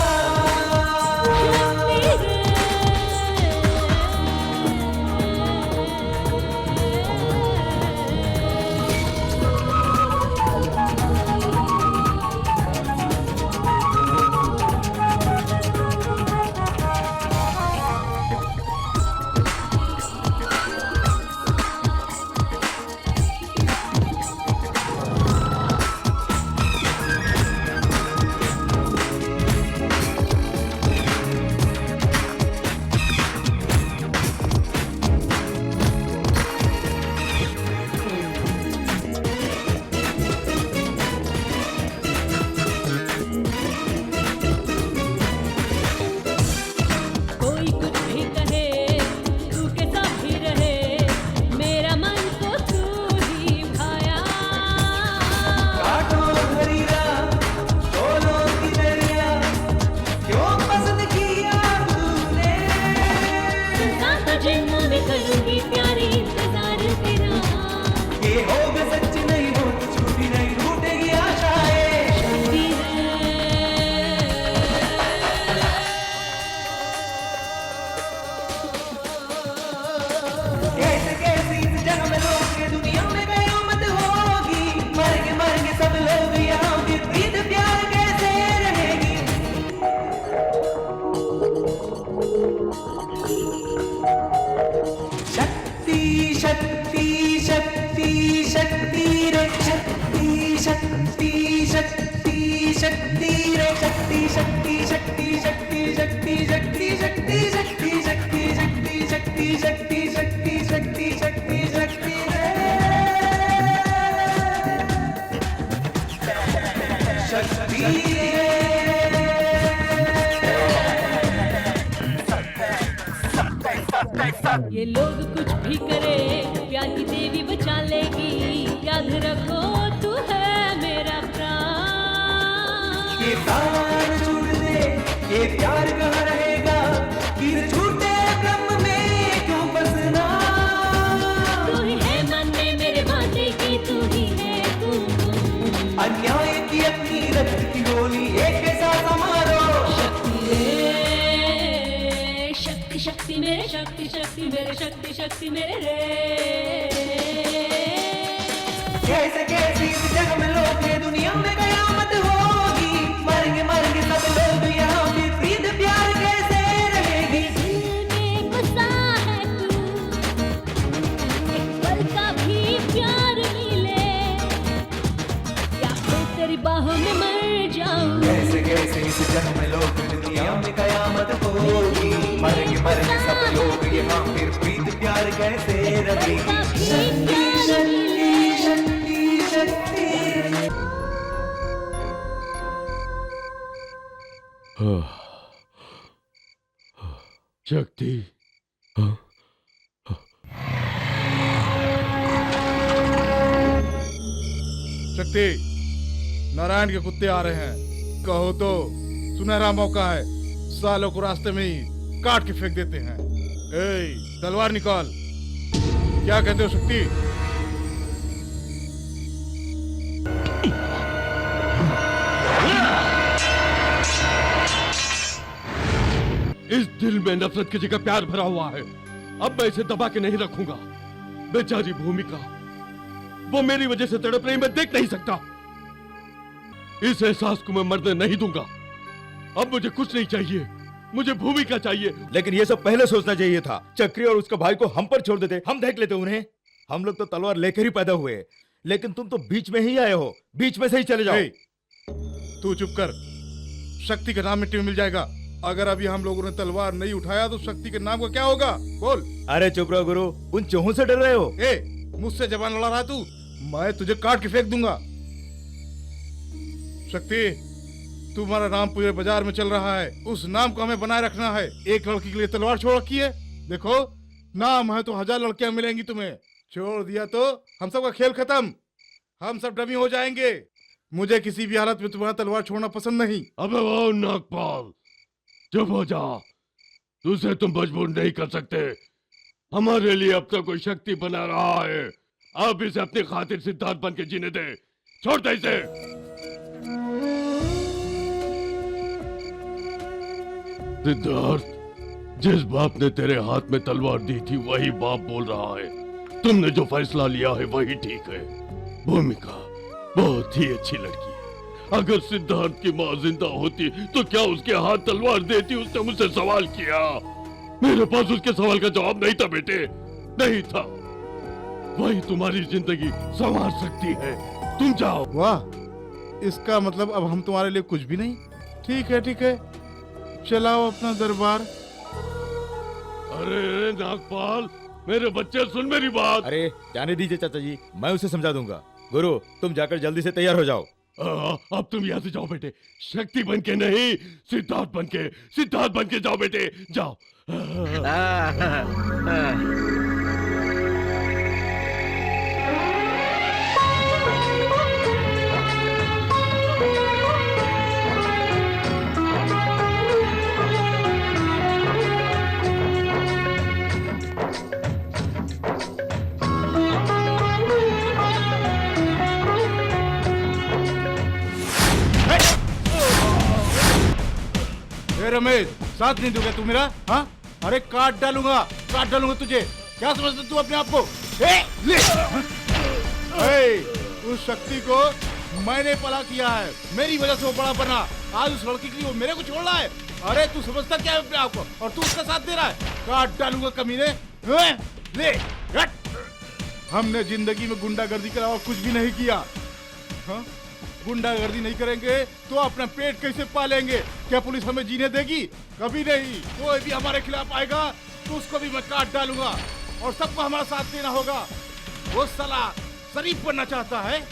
ये लोग कुछ भी करे प्यार की देवी बचा लेगी याद रखो तू है मेरा प्राण ये प्राण छूट दे ये प्यार कहाँ रहेगा किस झूठे ब्रह्म में क्यों बसना तू ही है मन में मेरे वादे की तू ही है तू अन्याय की अपनी रक्त की गोली एक साथ हमारो शक्ति शक्ति मेरे शक्ति शक्ति मेरे शक्ति शक्ति मेरे रे कैसे कैसे इस जग में लोग हैं दुनिया में कयामत होगी मरेंगे मरेंगे सब लोग यहाँ भी प्रीत प्यार कैसे रहेगी दिल में बसा है तू एक पल का भी प्यार मिले या तो तेरी बाहों में मर जाऊं कैसे कैसे इस जग में लोग दुनिया में कयामत होगी मरेंगे मरेंगे सब लोग यहाँ फिर प्रीत प्यार कैसे रहेगी शक्ति शक्ति शक्ति शक्ति शक्ति नारायण के कुत्ते आ रहे हैं कहो तो सुनहरा मौका है सालों को रास्ते में ही काट के फेंक देते हैं ए तलवार निकाल क्या कहते हो शक्ति इस दिल में नफरत की जगह प्यार भरा हुआ है अब मैं इसे दबा के नहीं रखूंगा बेचारी भूमिका वो मेरी वजह से तड़प रही मैं देख नहीं सकता इस एहसास को मैं मरने नहीं दूंगा अब मुझे कुछ नहीं चाहिए मुझे भूमिका चाहिए लेकिन ये सब पहले सोचना चाहिए था चक्री और उसका भाई को हम पर छोड़ देते हम देख लेते उन्हें हम लोग तो तलवार लेकर ही पैदा हुए लेकिन तुम तो बीच में ही आए हो बीच में से ही चले जाओ तू चुप कर शक्ति का नाम मिट्टी में मिल जाएगा अगर अभी हम लोगों ने तलवार नहीं उठाया तो शक्ति के नाम का क्या होगा बोल अरे चुप रहो गुरु उन चूहों से डर रहे हो मुझसे जबान लड़ा रहा तू मैं तुझे काट के फेंक दूंगा शक्ति तुम्हारा नाम पूरे बाजार में चल रहा है उस नाम को हमें बनाए रखना है एक लड़की के लिए तलवार छोड़ रखी है देखो नाम है तो 1000 लड़कियां मिलेंगी तुम्हें छोड़ दिया तो हम सबका खेल खत्म हम सब डमी हो जाएंगे मुझे किसी भी हालत में तुम्हारा तलवार छोड़ना पसंद नहीं अबे वो नागपाल चुप हो जा तुझे तुम मजबूर नहीं कर सकते हमारे लिए अब तक कोई शक्ति बना रहा है। अब इसे अपनी खातिर सिद्धार्थ बन के जीने दे। छोड़ दे इसे। सिद्धार्थ, जिस बाप ने तेरे हाथ में तलवार दी थी वही बाप बोल रहा है। तुमने जो फैसला लिया है वही ठीक है। भूमिका बहुत ही अच्छी लड़की है। अगर सिद्धार्थ की माँ जिंदा होती तो क्या उसके हाथ तलवार देती? उसने मुझसे सवाल किया। मेरे पास उसके सवाल का जवाब नहीं था बेटे, नहीं था। वही तुम्हारी जिंदगी संवार सकती है। तुम जाओ। वाह, इसका मतलब अब हम तुम्हारे लिए कुछ भी नहीं। ठीक है ठीक है, चलाओ अपना दरबार। अरे नागपाल, मेरे बच्चे सुन मेरी बात। अरे जाने दीजिए चाचा जी, मैं उसे समझा दूंगा। गुरु तुम जाकर जल्दी से तैयार हो जाओ। अब तुम यहाँ से जाओ बेटे। शक्ति बन के नहीं, सिद्धार्थ बन के, सिद्धार्थ बन के जाओ बेटे, जाओ। ए रमेश, साथ नहीं दोगे तू मेरा? हाँ, अरे काट डालूंगा तुझे। क्या समझते तू अपने आप को? ले। उस शक्ति को मैंने पला किया है, मेरी वजह से वो बड़ा बना। आज उस लड़की के लिए वो मेरे को छोड़ रहा है। अरे तू समझता क्या है अपने आप को? और तू उसका साथ दे रहा है। काट डालूंगा कमीने। ले हट। हमने जिंदगी में गुंडागर्दी के अलावा कुछ भी नहीं किया। हाँ? गुंडागर्दी नहीं करेंगे तो अपना पेट कैसे पालेंगे? क्या पुलिस हमें जीने देगी? कभी नहीं। कोई भी हमारे खिलाफ आएगा तो उसको भी मैं काट डालूंगा और सबको हमारा साथ देना होगा। वो साला शरीफ बनना चाहता है।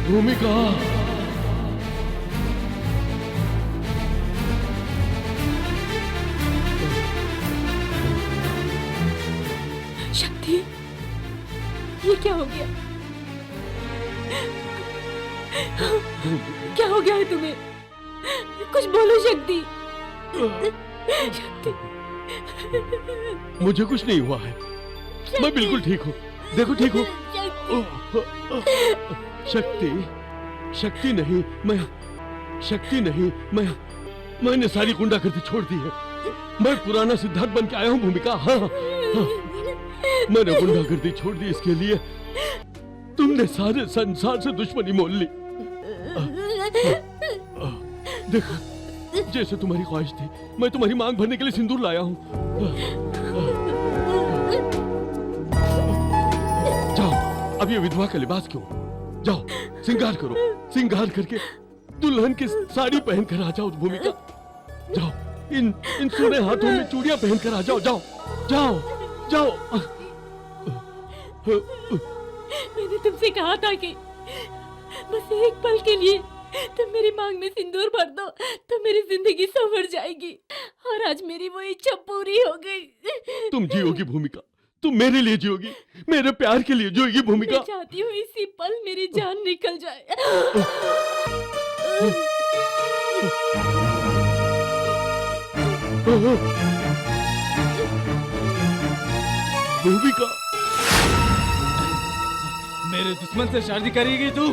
भूमिका, शक्ति, ये क्या हो गया? क्या हो गया है तुम्हें? कुछ बोलो शक्ति। शक्ति, मुझे कुछ नहीं हुआ है। मैं बिल्कुल ठीक हूँ। देखो ठीक हूँ। शक्ति नहीं, मैंने सारी गुंडागर्दी छोड़ दी है। मैं पुराना सिद्धार्थ बन के आया हूँ भूमिका। हाँ, मैंने गुंडागर्दी छोड़ दी। इसके लिए तुमने सारे संसार से दुश्मनी मोल ली। देखो, जैसे तुम्हारी ख्वाहिश थी, मैं तुम्हारी मांग भरने के लिए सिंदूर लाया हूँ। जाओ, अब ये विधवा का लिबास क्यों? जाओ, श्रृंगार करो। श्रृंगार करके दुल्हन की साड़ी पहन कर आ जाओ भूमिका। जाओ, इन सोने हाथों में चूड़ियां पहन कर आ जाओ। जाओ जाओ जाओ। मैंने तुमसे कहा था कि बस एक पल के लिए तुम मेरी मांग में सिंदूर भर दो तो मेरी जिंदगी संवर जाएगी। और आज मेरी वो इच्छा पूरी हो गई। तुम जियोगी भूमिका, तुम मेरे लिए जियोगी, मेरे प्यार के लिए जियोगी भूमिका। मैं चाहती हूँ इसी पल मेरी जान निकल जाए। भूमिका, मेरे दुश्मन से शादी करेगी तू?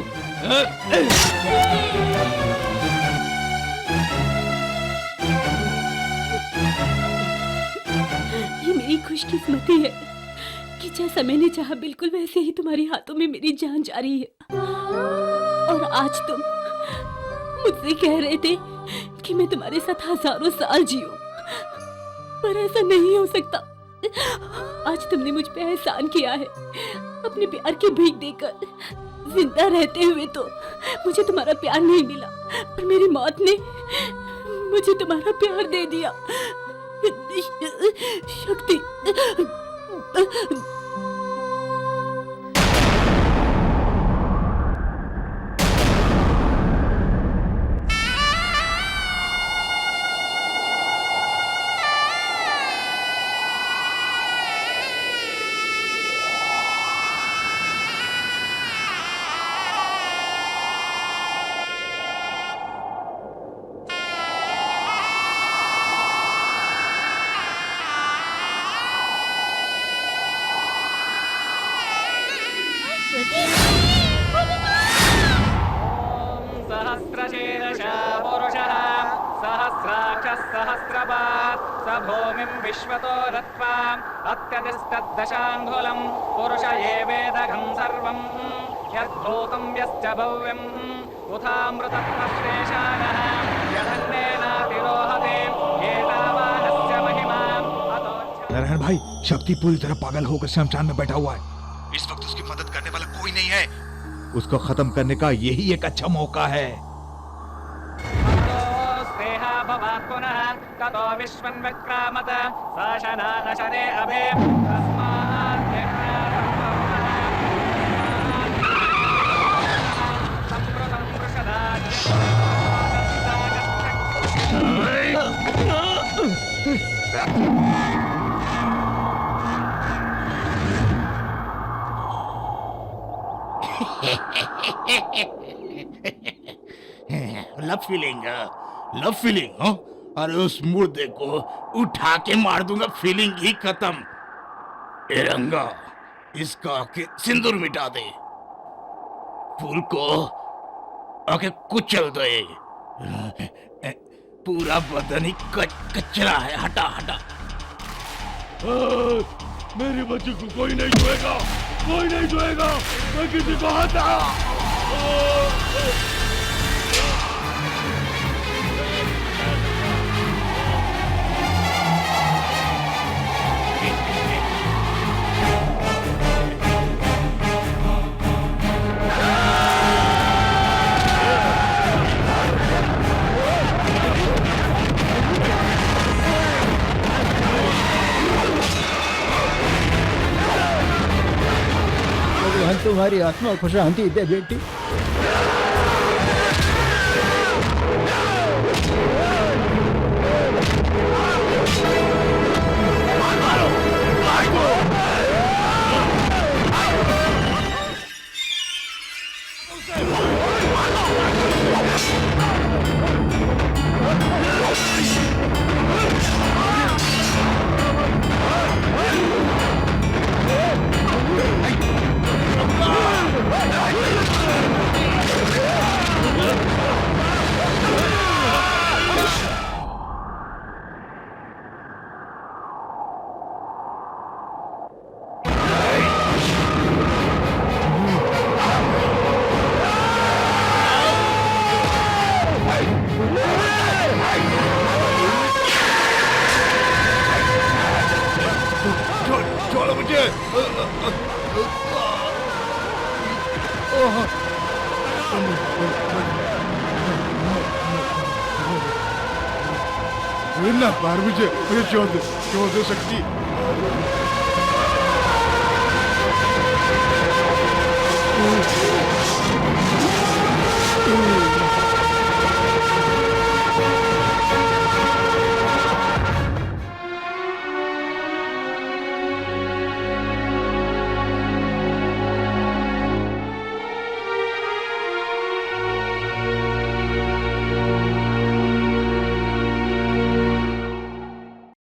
ये मेरी खुशकिस्मती है कि जैसा मैंने चाहा बिल्कुल वैसे ही तुम्हारे हाथों में मेरी जान जा रही है। और आज तुम मुझसे कह रहे थे कि मैं तुम्हारे साथ हजारों साल जीऊं, पर ऐसा नहीं हो सकता। आज तुमने मुझ पे एहसान किया है अपने प्यार की भीख देकर। जिंदा रहते हुए तो मुझे तुम्हारा प्यार नहीं मिला, पर मेरी मौत ने मुझे तुम्हारा प्यार दे दिया। शक्ति, सहस्रशीर्षः पुरुषः सहस्राक्षः सहस्रपात् स भूमिं विश्वतो रत्वा अत्यतिष्ठद्दशाङ्गुलं पुरुष एवेदघं सर्वं यद्भूतं यश्च भव्यं उथामृतत्वश्लेषाणः यदन्नेनातिरोहते एतावानस्य महिमा। नारायण भाई, शक्ति पूरी तरह पागल होकर शमशान में बैठा हुआ है। इस वक्त उसकी मदद करने वाला कोई नहीं है। उसको खत्म करने का यही एक अच्छा मौका है। पुनः ततो विश्वन्विक्रामत शासनानशरे अभे लव फीलिंग हो? अरे उस मुर्दे को उठा के मार दूंगा, फीलिंग ही खत्म। ए रंगा, इसका आके सिंदूर मिटा दे, फूल को आके कुचल दे। पूरा बदन ही कचरा है, हटा हटा। मेरी बच्ची को कोई नहीं छुएगा, कोई नहीं छुएगा, मैं किसी को हटा। भगवान तुम्हारी आत्मा को शांति दे बेटी। छोड़ो मुझे। ना बाहर मुझे छोड़ दो शक्ति। Oh